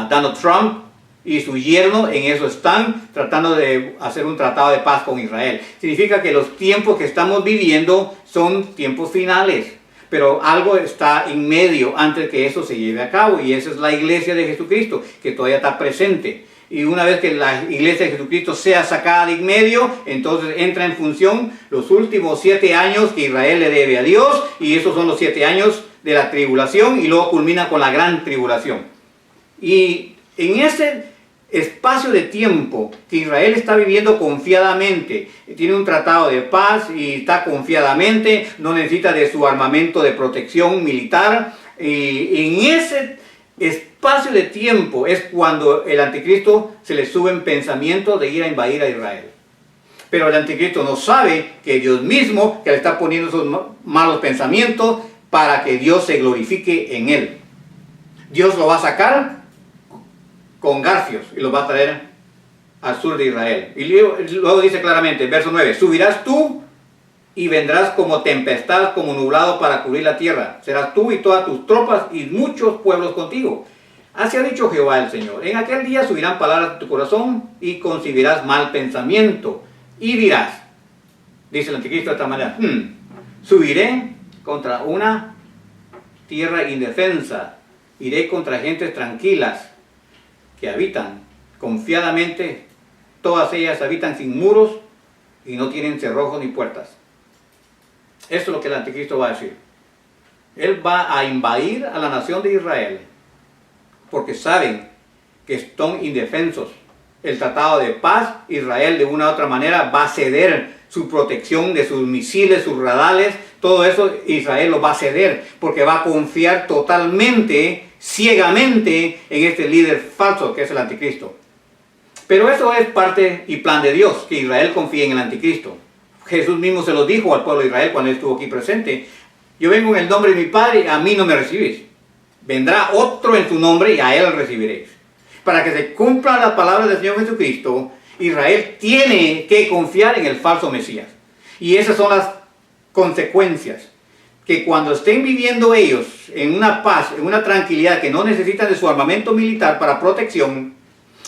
Donald Trump y su yerno en eso están tratando de hacer un tratado de paz con Israel. Significa que los tiempos que estamos viviendo son tiempos finales, pero algo está en medio antes que eso se lleve a cabo, y esa es la iglesia de Jesucristo, que todavía está presente. Y una vez que la iglesia de Jesucristo sea sacada de en medio, entonces entra en función los últimos 7 años que Israel le debe a Dios, y esos son los 7 años de la tribulación, y luego culmina con la gran tribulación. Y en ese espacio de tiempo que Israel está viviendo confiadamente, tiene un tratado de paz y está confiadamente, no necesita de su armamento de protección militar, y en ese espacio de tiempo es cuando el anticristo se le sube en pensamiento de ir a invadir a Israel. Pero el anticristo no sabe que Dios mismo que le está poniendo esos malos pensamientos para que Dios se glorifique en él. Dios lo va a sacar con garfios y los va a traer al sur de Israel. Y luego dice claramente, verso 9, subirás tú y vendrás como tempestad, como nublado para cubrir la tierra. Serás tú y todas tus tropas y muchos pueblos contigo. Así ha dicho Jehová el Señor. En aquel día subirán palabras de tu corazón y concebirás mal pensamiento. Y dirás, dice el anticristo de esta manera, subiré contra una tierra indefensa, iré contra gentes tranquilas que habitan confiadamente, todas ellas habitan sin muros y no tienen cerrojos ni puertas. Esto es lo que el anticristo va a decir. Él va a invadir a la nación de Israel porque saben que son indefensos, el tratado de paz, Israel de una u otra manera va a ceder su protección de sus misiles, sus radares, todo eso Israel lo va a ceder porque va a confiar totalmente, ciegamente en este líder falso que es el anticristo. Pero eso es parte y plan de Dios, que Israel confíe en el anticristo. Jesús mismo se lo dijo al pueblo de Israel cuando él estuvo aquí presente. Yo vengo en el nombre de mi Padre, a mí no me recibís. Vendrá otro en su nombre y a él recibiréis. Para que se cumpla la palabra del Señor Jesucristo, Israel tiene que confiar en el falso Mesías. Y esas son las consecuencias. Que cuando estén viviendo ellos en una paz, en una tranquilidad, que no necesitan de su armamento militar para protección,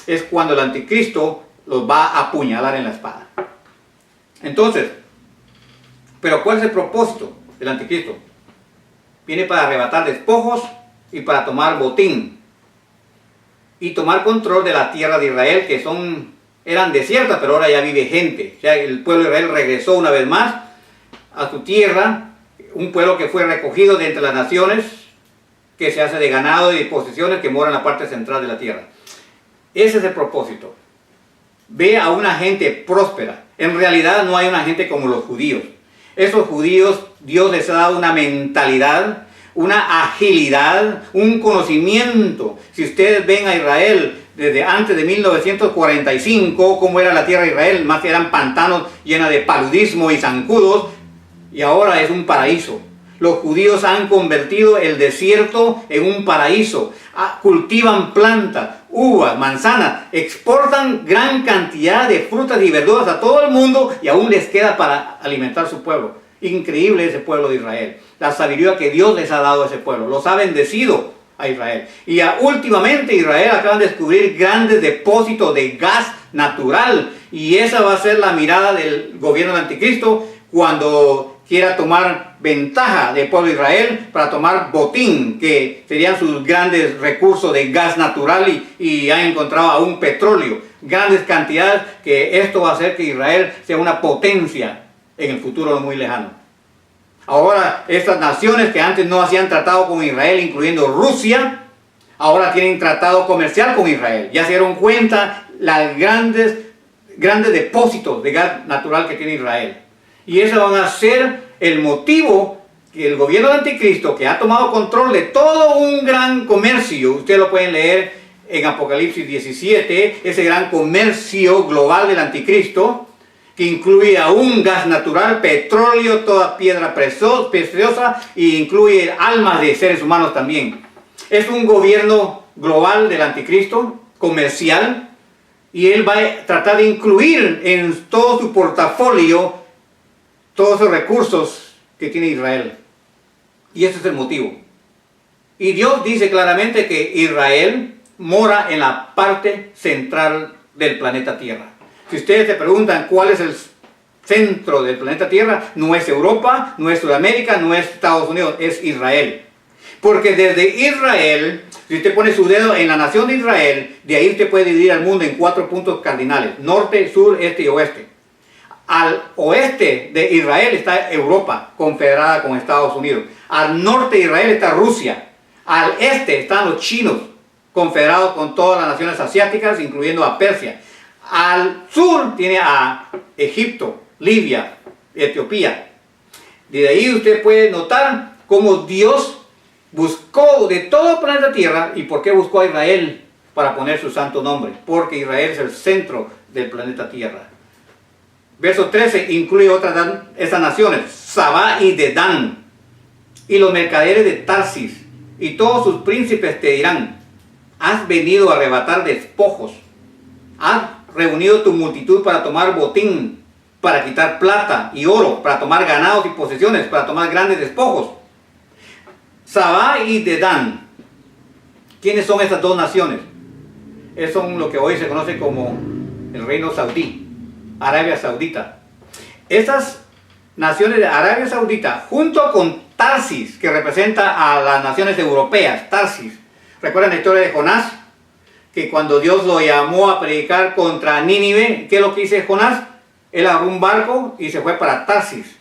es cuando el anticristo los va a apuñalar en la espada. Entonces, ¿pero cuál es el propósito del anticristo? Viene para arrebatar despojos y para tomar botín. Y tomar control de la tierra de Israel, que eran desiertas, pero ahora ya vive gente. O sea, el pueblo de Israel regresó una vez más a su tierra, un pueblo que fue recogido de entre las naciones, que se hace de ganado y de posesiones que mora en la parte central de la tierra. Ese es el propósito. Ve a una gente próspera. En realidad no hay una gente como los judíos. Esos judíos, Dios les ha dado una mentalidad, una agilidad, un conocimiento. Si ustedes ven a Israel desde antes de 1945, cómo era la tierra de Israel, más que eran pantanos llenos de paludismo y zancudos, y ahora es un paraíso. Los judíos han convertido el desierto en un paraíso. Cultivan plantas, uvas, manzanas, exportan gran cantidad de frutas y verduras a todo el mundo y aún les queda para alimentar su pueblo. Increíble ese pueblo de Israel. La sabiduría que Dios les ha dado a ese pueblo. Los ha bendecido a Israel. Y últimamente Israel acaban de descubrir grandes depósitos de gas natural. Y esa va a ser la mirada del gobierno del anticristo cuando quiera tomar ventaja del pueblo de Israel para tomar botín, que serían sus grandes recursos de gas natural y ha encontrado aún petróleo, grandes cantidades, que esto va a hacer que Israel sea una potencia en el futuro no muy lejano. Ahora estas naciones que antes no hacían tratado con Israel, incluyendo Rusia, ahora tienen tratado comercial con Israel. Ya se dieron cuenta los grandes depósitos de gas natural que tiene Israel. Y eso van a ser el motivo que el gobierno del anticristo, que ha tomado control de todo un gran comercio, ustedes lo pueden leer en Apocalipsis 17, ese gran comercio global del anticristo, que incluye aún gas natural, petróleo, toda piedra preciosa, e incluye almas de seres humanos también. Es un gobierno global del anticristo, comercial, y él va a tratar de incluir en todo su portafolio todos esos recursos que tiene Israel. Y ese es el motivo. Y Dios dice claramente que Israel mora en la parte central del planeta Tierra. Si ustedes se preguntan cuál es el centro del planeta Tierra, no es Europa, no es Sudamérica, no es Estados Unidos, es Israel. Porque desde Israel, si usted pone su dedo en la nación de Israel, de ahí usted puede dividir al mundo en 4 puntos cardinales: norte, sur, este y oeste. Al oeste de Israel está Europa, confederada con Estados Unidos. Al norte de Israel está Rusia. Al este están los chinos, confederados con todas las naciones asiáticas, incluyendo a Persia. Al sur tiene a Egipto, Libia, Etiopía. De ahí usted puede notar cómo Dios buscó de todo el planeta Tierra. ¿Y por qué buscó a Israel para poner su santo nombre? Porque Israel es el centro del planeta Tierra. Verso 13 incluye estas naciones: Sabá y Dedán, y los mercaderes de Tarsis, y todos sus príncipes te dirán: has venido a arrebatar despojos, has reunido tu multitud para tomar botín, para quitar plata y oro, para tomar ganados y posesiones, para tomar grandes despojos. Sabá y Dedán, ¿quiénes son estas dos naciones? Son lo que hoy se conoce como el reino saudí, Arabia Saudita. Estas naciones de Arabia Saudita, junto con Tarsis, que representa a las naciones europeas, Tarsis. ¿Recuerdan la historia de Jonás? Que cuando Dios lo llamó a predicar contra Nínive, ¿qué es lo que hizo Jonás? Él agarró un barco y se fue para Tarsis.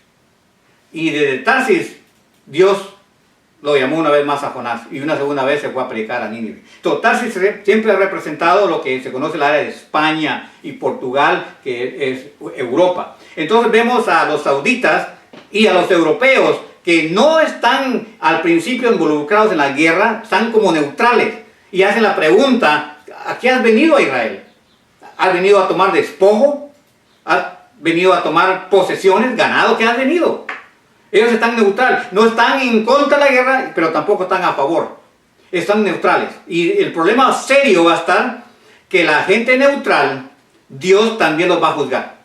Y desde Tarsis, Dios lo llamó una vez más a Jonás y una segunda vez se fue a predicar a Nínive. Tarsis siempre ha representado lo que se conoce el área de España y Portugal, que es Europa. Entonces vemos a los sauditas y a los europeos que no están al principio involucrados en la guerra, están como neutrales y hacen la pregunta: ¿a qué has venido a Israel? ¿Has venido a tomar despojo? ¿Has venido a tomar posesiones, ganado? ¿Qué has venido? Ellos están neutrales, no están en contra de la guerra, pero tampoco están a favor. Están neutrales. Y el problema serio va a estar que la gente neutral, Dios también los va a juzgar.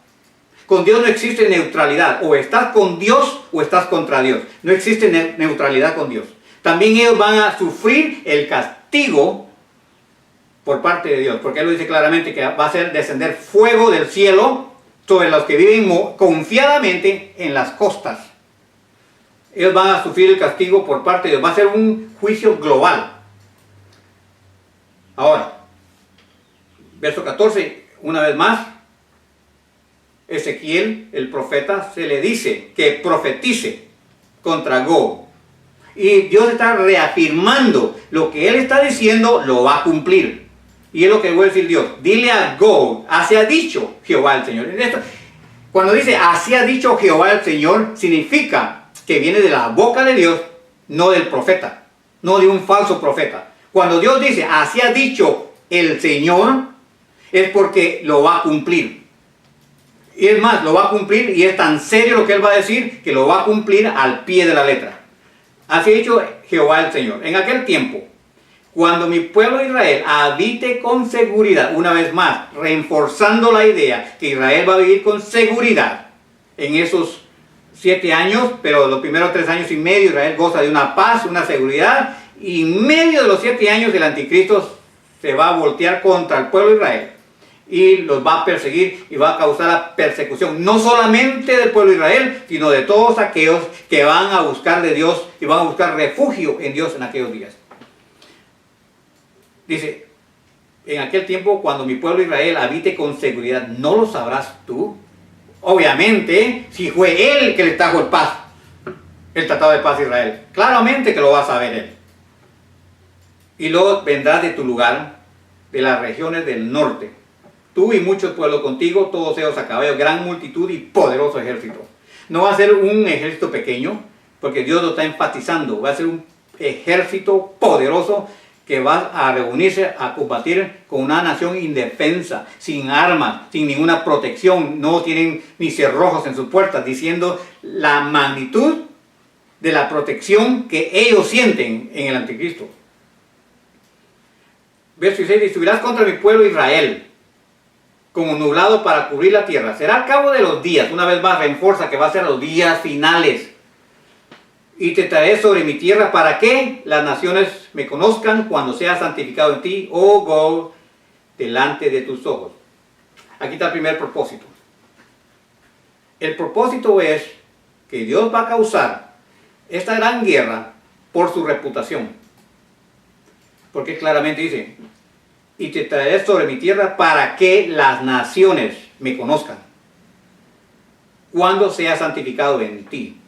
Con Dios no existe neutralidad. O estás con Dios o estás contra Dios. No existe neutralidad con Dios. También ellos van a sufrir el castigo por parte de Dios. Porque Él lo dice claramente que va a hacer descender fuego del cielo sobre los que viven confiadamente en las costas. Ellos van a sufrir el castigo por parte de Dios. Va a ser un juicio global. Ahora, verso 14, una vez más, Ezequiel, el profeta, se le dice que profetice contra Gog. Y Dios está reafirmando lo que Él está diciendo, lo va a cumplir. Y es lo que voy a decir Dios. Dile a Gog, así ha dicho Jehová el Señor. Cuando dice así ha dicho Jehová el Señor, significa que viene de la boca de Dios, no del profeta, no de un falso profeta. Cuando Dios dice, así ha dicho el Señor, es porque lo va a cumplir. Y es más, lo va a cumplir y es tan serio lo que Él va a decir, que lo va a cumplir al pie de la letra. Así ha dicho Jehová el Señor. En aquel tiempo, cuando mi pueblo Israel habite con seguridad, una vez más, reforzando la idea que Israel va a vivir con seguridad en esos 7 años, pero los primeros 3 años y medio Israel goza de una paz, una seguridad, y en medio de los 7 años el anticristo se va a voltear contra el pueblo de Israel y los va a perseguir y va a causar la persecución, no solamente del pueblo de Israel, sino de todos aquellos que van a buscar de Dios y van a buscar refugio en Dios en aquellos días. Dice, en aquel tiempo cuando mi pueblo Israel habite con seguridad, ¿no lo sabrás tú? Obviamente, si fue Él que le trajo el tratado de paz a Israel, claramente que lo va a saber Él. Y luego vendrás de tu lugar, de las regiones del norte, tú y muchos pueblos contigo, todos ellos a caballo, gran multitud y poderoso ejército. No va a ser un ejército pequeño, porque Dios lo está enfatizando, va a ser un ejército poderoso que va a reunirse a combatir con una nación indefensa, sin armas, sin ninguna protección, no tienen ni cerrojos en sus puertas, diciendo la magnitud de la protección que ellos sienten en el anticristo. Verso 16, y subirás contra mi pueblo Israel, como nublado para cubrir la tierra. Será al cabo de los días, una vez más reenforza que va a ser los días finales. Y te traeré sobre mi tierra para que las naciones me conozcan cuando sea santificado en ti, oh Gog, delante de tus ojos. Aquí está el primer propósito. El propósito es que Dios va a causar esta gran guerra por su reputación. Porque claramente dice, y te traeré sobre mi tierra para que las naciones me conozcan cuando sea santificado en ti.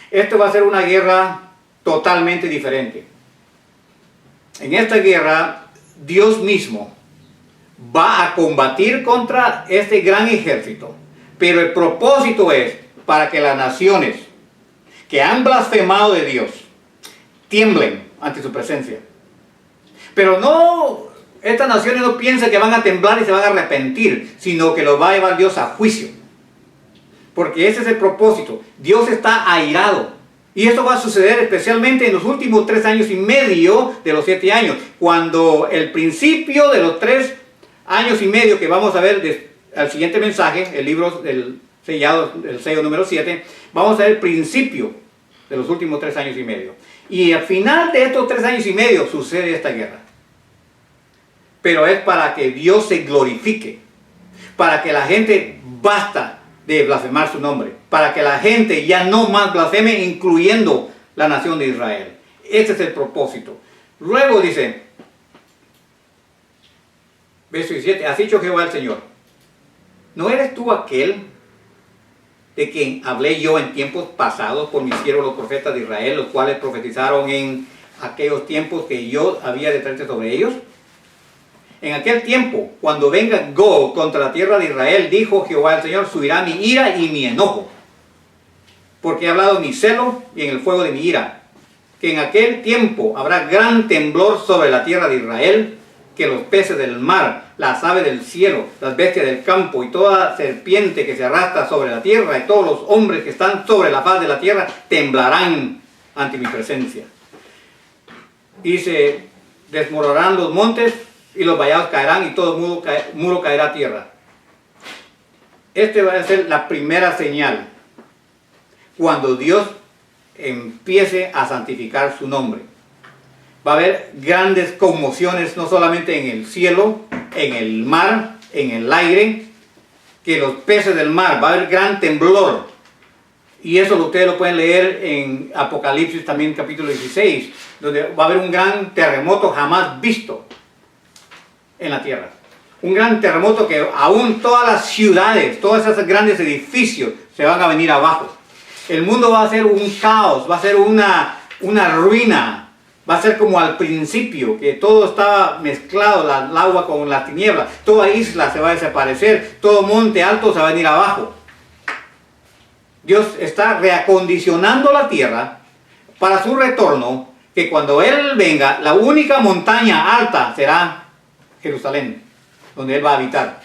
Esto va a ser una guerra totalmente diferente. En esta guerra, Dios mismo va a combatir contra este gran ejército. Pero el propósito es para que las naciones que han blasfemado de Dios tiemblen ante su presencia. Pero no, estas naciones no piensan que van a temblar y se van a arrepentir, sino que los va a llevar Dios a juicio. Porque ese es el propósito. Dios está airado. Y esto va a suceder especialmente en los últimos 3 años y medio de los 7 años. Cuando el principio de los 3 años y medio que vamos a ver al siguiente mensaje, el libro del sellado, el sello número 7, vamos a ver el principio de los últimos 3 años y medio. Y al final de estos 3 años y medio sucede esta guerra. Pero es para que Dios se glorifique. Para que la gente basta de blasfemar su nombre, para que la gente ya no más blasfeme, incluyendo la nación de Israel. Ese es el propósito. Luego dice, verso 17, has dicho Jehová el Señor, ¿no eres tú aquel de quien hablé yo en tiempos pasados por mis siervos los profetas de Israel, los cuales profetizaron en aquellos tiempos que yo había de traerte sobre ellos? En aquel tiempo, cuando venga Gog contra la tierra de Israel, dijo Jehová el Señor, subirá mi ira y mi enojo, porque he hablado en mi celo y en el fuego de mi ira, que en aquel tiempo habrá gran temblor sobre la tierra de Israel, que los peces del mar, las aves del cielo, las bestias del campo y toda serpiente que se arrastra sobre la tierra y todos los hombres que están sobre la faz de la tierra temblarán ante mi presencia. Y se desmoronarán los montes y los vallados caerán y todo muro caerá a tierra. Este va a ser la primera señal cuando Dios empiece a santificar su nombre. Va a haber grandes conmociones, no solamente en el cielo, en el mar, en el aire, que los peces del mar, va a haber gran temblor. Y eso ustedes lo pueden leer en Apocalipsis también capítulo 16, donde va a haber un gran terremoto jamás visto en la tierra. Un gran terremoto que aún todas las ciudades, todos esos grandes edificios se van a venir abajo. El mundo va a ser un caos, va a ser una ruina. Va a ser como al principio, que todo estaba mezclado, el agua con las tinieblas. Toda isla se va a desaparecer, todo monte alto se va a venir abajo. Dios está reacondicionando la tierra para su retorno, que cuando Él venga, la única montaña alta será Jerusalén, donde Él va a habitar.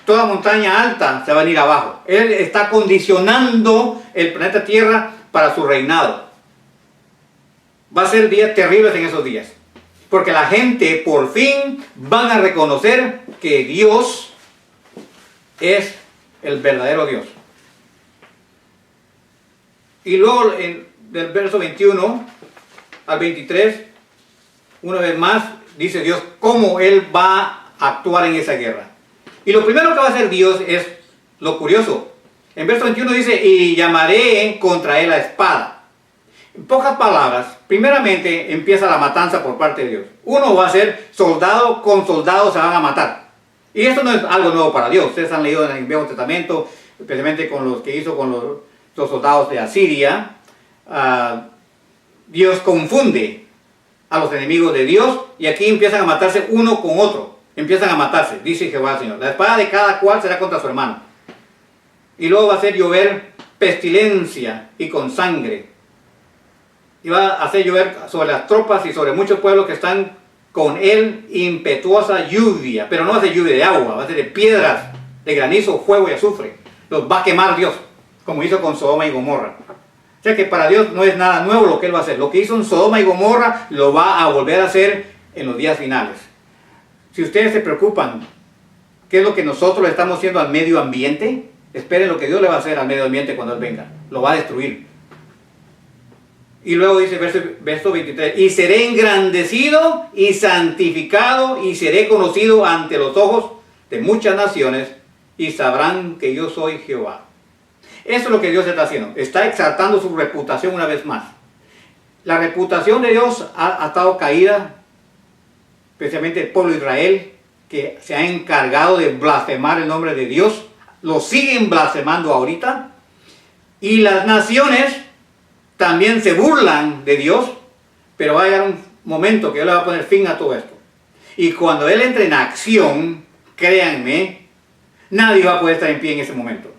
Toda montaña alta se va a venir abajo. Él está condicionando el planeta Tierra para su reinado. Va a ser días terribles en esos días, porque la gente por fin van a reconocer que Dios es el verdadero Dios. Y luego del verso 21 al 23, una vez más, dice Dios cómo Él va a actuar en esa guerra. Y lo primero que va a hacer Dios es lo curioso. En verso 21 dice, y llamaré contra él la espada. En pocas palabras, primeramente empieza la matanza por parte de Dios. Uno va a ser soldado con soldado se van a matar. Y esto no es algo nuevo para Dios. Ustedes han leído en el Viejo Testamento, especialmente con los que hizo con los soldados de Asiria. Dios confunde a los enemigos de Dios y aquí empiezan a matarse uno con otro. Empiezan a matarse, dice Jehová el Señor. La espada de cada cual será contra su hermano. Y luego va a hacer llover pestilencia y con sangre. Y va a hacer llover sobre las tropas y sobre muchos pueblos que están con él impetuosa lluvia. Pero no va a ser lluvia de agua, va a ser de piedras, de granizo, fuego y azufre. Los va a quemar Dios, como hizo con Sodoma y Gomorra. O sea que para Dios no es nada nuevo lo que Él va a hacer. Lo que hizo en Sodoma y Gomorra lo va a volver a hacer en los días finales. Si ustedes se preocupan, ¿qué es lo que nosotros le estamos haciendo al medio ambiente? Esperen lo que Dios le va a hacer al medio ambiente cuando Él venga. Lo va a destruir. Y luego dice verso 23, y seré engrandecido y santificado y seré conocido ante los ojos de muchas naciones y sabrán que yo soy Jehová. Eso es lo que Dios está haciendo. Está exaltando su reputación una vez más. La reputación de Dios ha estado caída, especialmente el pueblo de Israel, que se ha encargado de blasfemar el nombre de Dios. Lo siguen blasfemando ahorita. Y las naciones también se burlan de Dios, pero va a llegar un momento que Él le va a poner fin a todo esto. Y cuando Él entre en acción, créanme, nadie va a poder estar en pie en ese momento.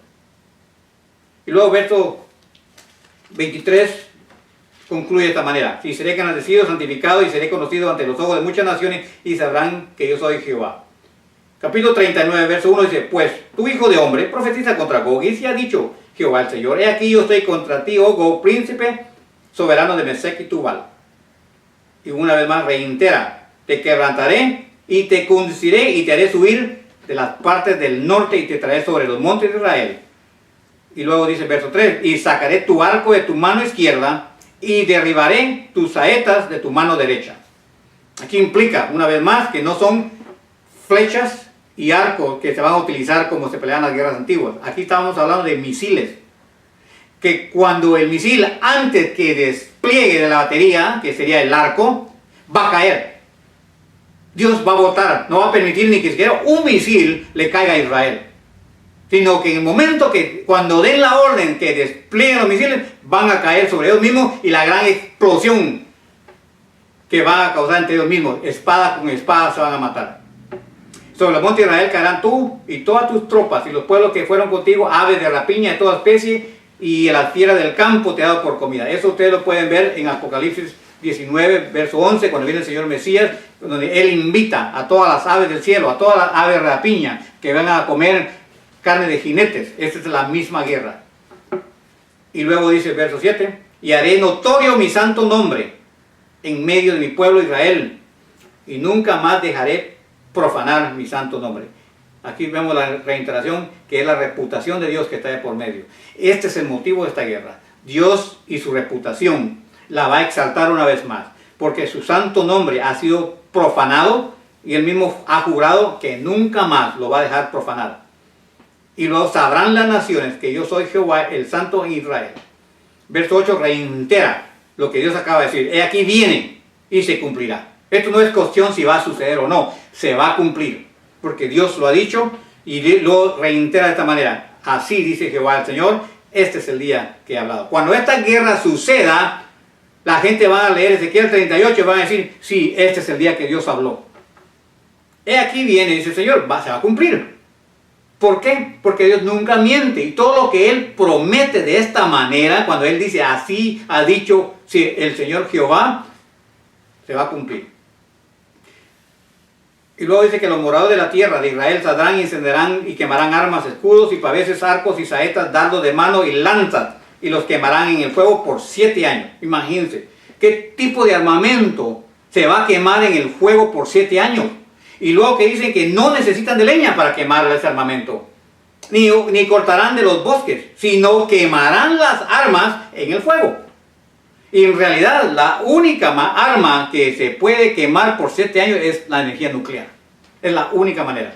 Y luego verso 23 concluye de esta manera. Y seré engrandecido, santificado y seré conocido ante los ojos de muchas naciones y sabrán que yo soy Jehová. Capítulo 39, verso 1 dice, pues tu hijo de hombre profetiza contra Gog y se ha dicho Jehová el Señor, he aquí yo estoy contra ti, oh Gog, príncipe soberano de Mesec y Tubal. Y una vez más reitera, te quebrantaré y te conduciré y te haré subir de las partes del norte y te traeré sobre los montes de Israel. Y luego dice verso 3, y sacaré tu arco de tu mano izquierda y derribaré tus saetas de tu mano derecha. Aquí implica, una vez más, que no son flechas y arcos que se van a utilizar como se pelean las guerras antiguas. Aquí estamos hablando de misiles. Que cuando el misil, antes que despliegue de la batería, que sería el arco, va a caer. Dios va a botar, no va a permitir ni que siquiera un misil le caiga a Israel. sino que en el momento que cuando den la orden que desplieguen los misiles, van a caer sobre ellos mismos y la gran explosión que va a causar entre ellos mismos, espada con espada se van a matar. Sobre el monte de Israel caerán tú y todas tus tropas y los pueblos que fueron contigo, aves de rapiña de toda especie, y las fieras del campo te ha dado por comida. Eso ustedes lo pueden ver en Apocalipsis 19, verso 11, cuando viene el Señor Mesías, donde Él invita a todas las aves del cielo, a todas las aves de rapiña, que van a comer carne de jinetes. Esta es la misma guerra. Y luego dice el verso 7, y haré notorio mi santo nombre en medio de mi pueblo Israel, y nunca más dejaré profanar mi santo nombre. Aquí vemos la reiteración, que es la reputación de Dios que está de por medio. Este es el motivo de esta guerra. Dios y su reputación la va a exaltar una vez más, porque su santo nombre ha sido profanado, y él mismo ha jurado que nunca más lo va a dejar profanar. Y luego sabrán las naciones que yo soy Jehová, el santo en Israel. Verso 8 reitera lo que Dios acaba de decir. He aquí viene y se cumplirá. Esto no es cuestión si va a suceder o no, se va a cumplir, porque Dios lo ha dicho y lo reitera de esta manera. Así dice Jehová el Señor, este es el día que he hablado. Cuando esta guerra suceda, la gente va a leer Ezequiel 38 y van a decir, sí, este es el día que Dios habló. He aquí viene, dice el Señor, se va a cumplir. ¿Por qué? Porque Dios nunca miente, y todo lo que Él promete de esta manera, cuando Él dice así ha dicho sí, el Señor Jehová, se va a cumplir. Y luego dice que los moradores de la tierra de Israel saldrán y encenderán y quemarán armas, escudos y paveses, arcos y saetas, dardos de mano y lanzas, y los quemarán en el fuego por 7 años. Imagínense, ¿qué tipo de armamento se va a quemar en el fuego por 7 años? Y luego que dicen que no necesitan de leña para quemar ese armamento, ni cortarán de los bosques, sino quemarán las armas en el fuego. Y en realidad la única arma que se puede quemar por 7 años es la energía nuclear. Es la única manera.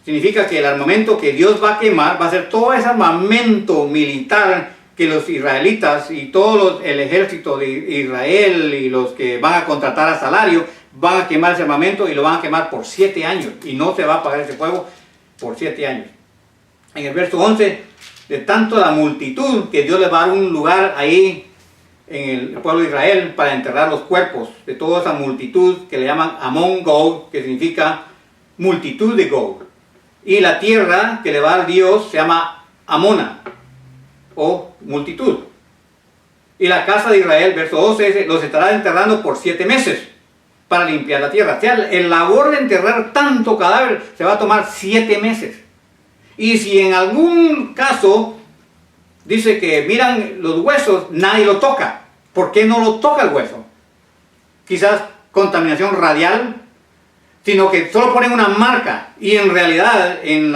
Significa que el armamento que Dios va a quemar va a ser todo ese armamento militar que los israelitas y todo el ejército de Israel y los que van a contratar a salario van a quemar ese armamento, y lo van a quemar por 7 años. Y no se va a apagar ese fuego por 7 años. En el verso 11, de tanto la multitud, que Dios les va a dar un lugar ahí en el pueblo de Israel para enterrar los cuerpos de toda esa multitud que le llaman Amon Gog, que significa multitud de Gog. Y la tierra que le va a dar Dios se llama Amona, o multitud. Y la casa de Israel, verso 12, los estará enterrando por 7 meses para limpiar la tierra. O sea, el labor de enterrar tanto cadáver se va a tomar 7 meses. Y si en algún caso dice que miran los huesos, nadie lo toca. ¿Por qué no lo toca el hueso? Quizás contaminación radial, sino que solo ponen una marca. Y en realidad en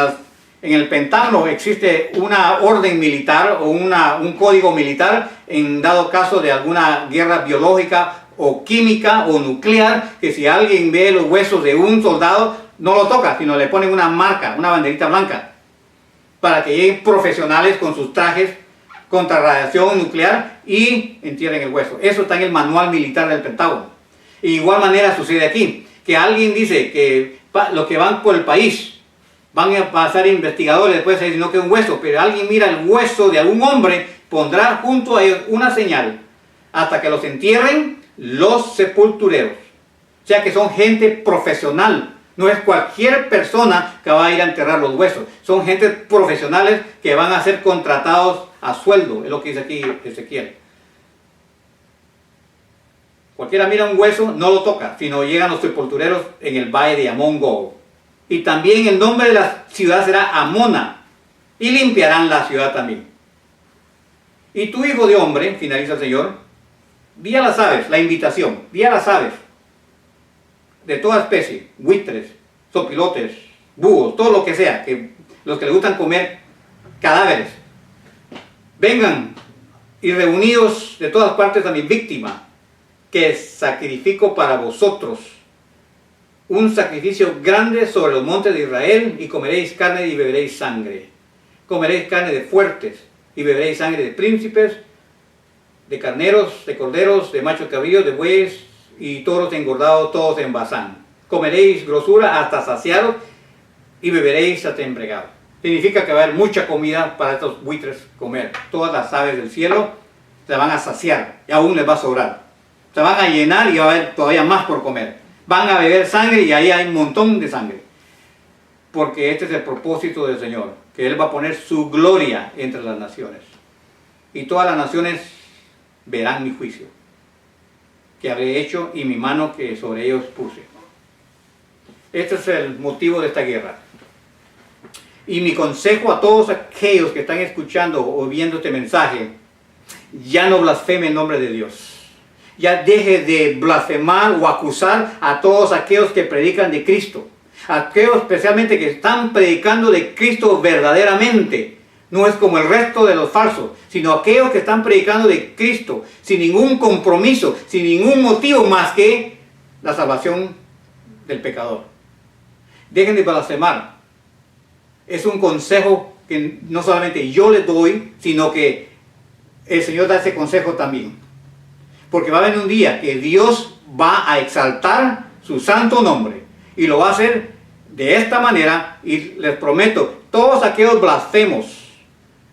el Pentágono existe una orden militar o un código militar en dado caso de alguna guerra biológica o química o nuclear, que si alguien ve los huesos de un soldado, no lo toca, sino le ponen una marca, una banderita blanca, para que lleguen profesionales con sus trajes contra radiación nuclear y entierren el hueso. Eso está en el manual militar del Pentágono. De igual manera sucede aquí, que alguien dice que los que van por el país van a pasar investigadores después de decir no que un hueso, pero alguien mira el hueso de algún hombre, pondrá junto a ellos una señal hasta que los entierren los sepultureros. O sea que son gente profesional. No es cualquier persona que va a ir a enterrar los huesos. Son gente profesionales que van a ser contratados a sueldo. Es lo que dice aquí Ezequiel. Cualquiera mira un hueso, no lo toca, sino llegan los sepultureros en el valle de Amon Gog. Y también el nombre de la ciudad será Amona, y limpiarán la ciudad también. Y tu hijo de hombre, finaliza el Señor, di a las aves, la invitación, di a las aves de toda especie, buitres, zopilotes, búhos, todo lo que sea, que los que les gustan comer cadáveres, vengan y reunidos de todas partes a mi víctima, que sacrifico para vosotros un sacrificio grande sobre los montes de Israel, y comeréis carne y beberéis sangre. Comeréis carne de fuertes y beberéis sangre de príncipes, de carneros, de corderos, de machos cabríos, de bueyes y toros engordados, todos en Basán. Comeréis grosura hasta saciaros, y beberéis hasta embriagado. Significa que va a haber mucha comida para estos buitres comer. Todas las aves del cielo se van a saciar y aún les va a sobrar. Se van a llenar y va a haber todavía más por comer. Van a beber sangre y ahí hay un montón de sangre. Porque este es el propósito del Señor, que Él va a poner su gloria entre las naciones. Y todas las naciones verán mi juicio, que habré hecho y mi mano que sobre ellos puse. Este es el motivo de esta guerra. Y mi consejo a todos aquellos que están escuchando o viendo este mensaje, ya no blasfeme el nombre de Dios. Ya deje de blasfemar o acusar a todos aquellos que predican de Cristo. Aquellos especialmente que están predicando de Cristo verdaderamente. No es como el resto de los falsos, sino aquellos que están predicando de Cristo sin ningún compromiso, sin ningún motivo más que la salvación del pecador. Dejen de blasfemar. Es un consejo que no solamente yo les doy, sino que el Señor da ese consejo también. Porque va a haber un día que Dios va a exaltar su santo nombre. Y lo va a hacer de esta manera. Y les prometo, todos aquellos blasfemos,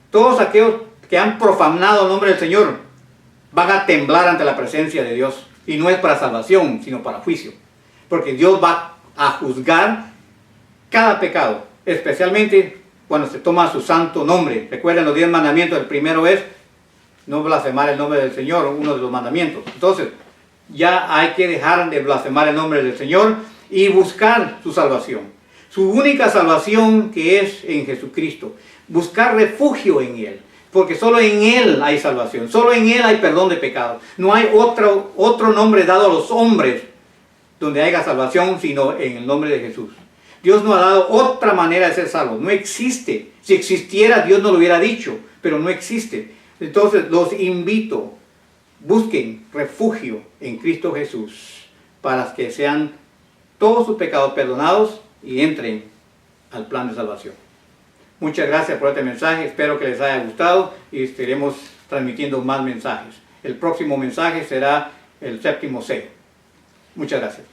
todos aquellos que han profanado el nombre del Señor, van a temblar ante la presencia de Dios. Y no es para salvación, sino para juicio. Porque Dios va a juzgar cada pecado, especialmente cuando se toma su santo nombre. Recuerden los 10 mandamientos. El primero es no blasfemar el nombre del Señor, uno de los mandamientos. Entonces, ya hay que dejar de blasfemar el nombre del Señor y buscar su salvación. Su única salvación, que es en Jesucristo. Buscar refugio en Él. Porque solo en Él hay salvación. Solo en Él hay perdón de pecados. No hay otro nombre dado a los hombres donde haya salvación, sino en el nombre de Jesús. Dios no ha dado otra manera de ser salvo. No existe. Si existiera, Dios no lo hubiera dicho. Pero no existe. Entonces los invito, busquen refugio en Cristo Jesús para que sean todos sus pecados perdonados y entren al plan de salvación. Muchas gracias por este mensaje, espero que les haya gustado y estaremos transmitiendo más mensajes. El próximo mensaje será el 7º sello. Muchas gracias.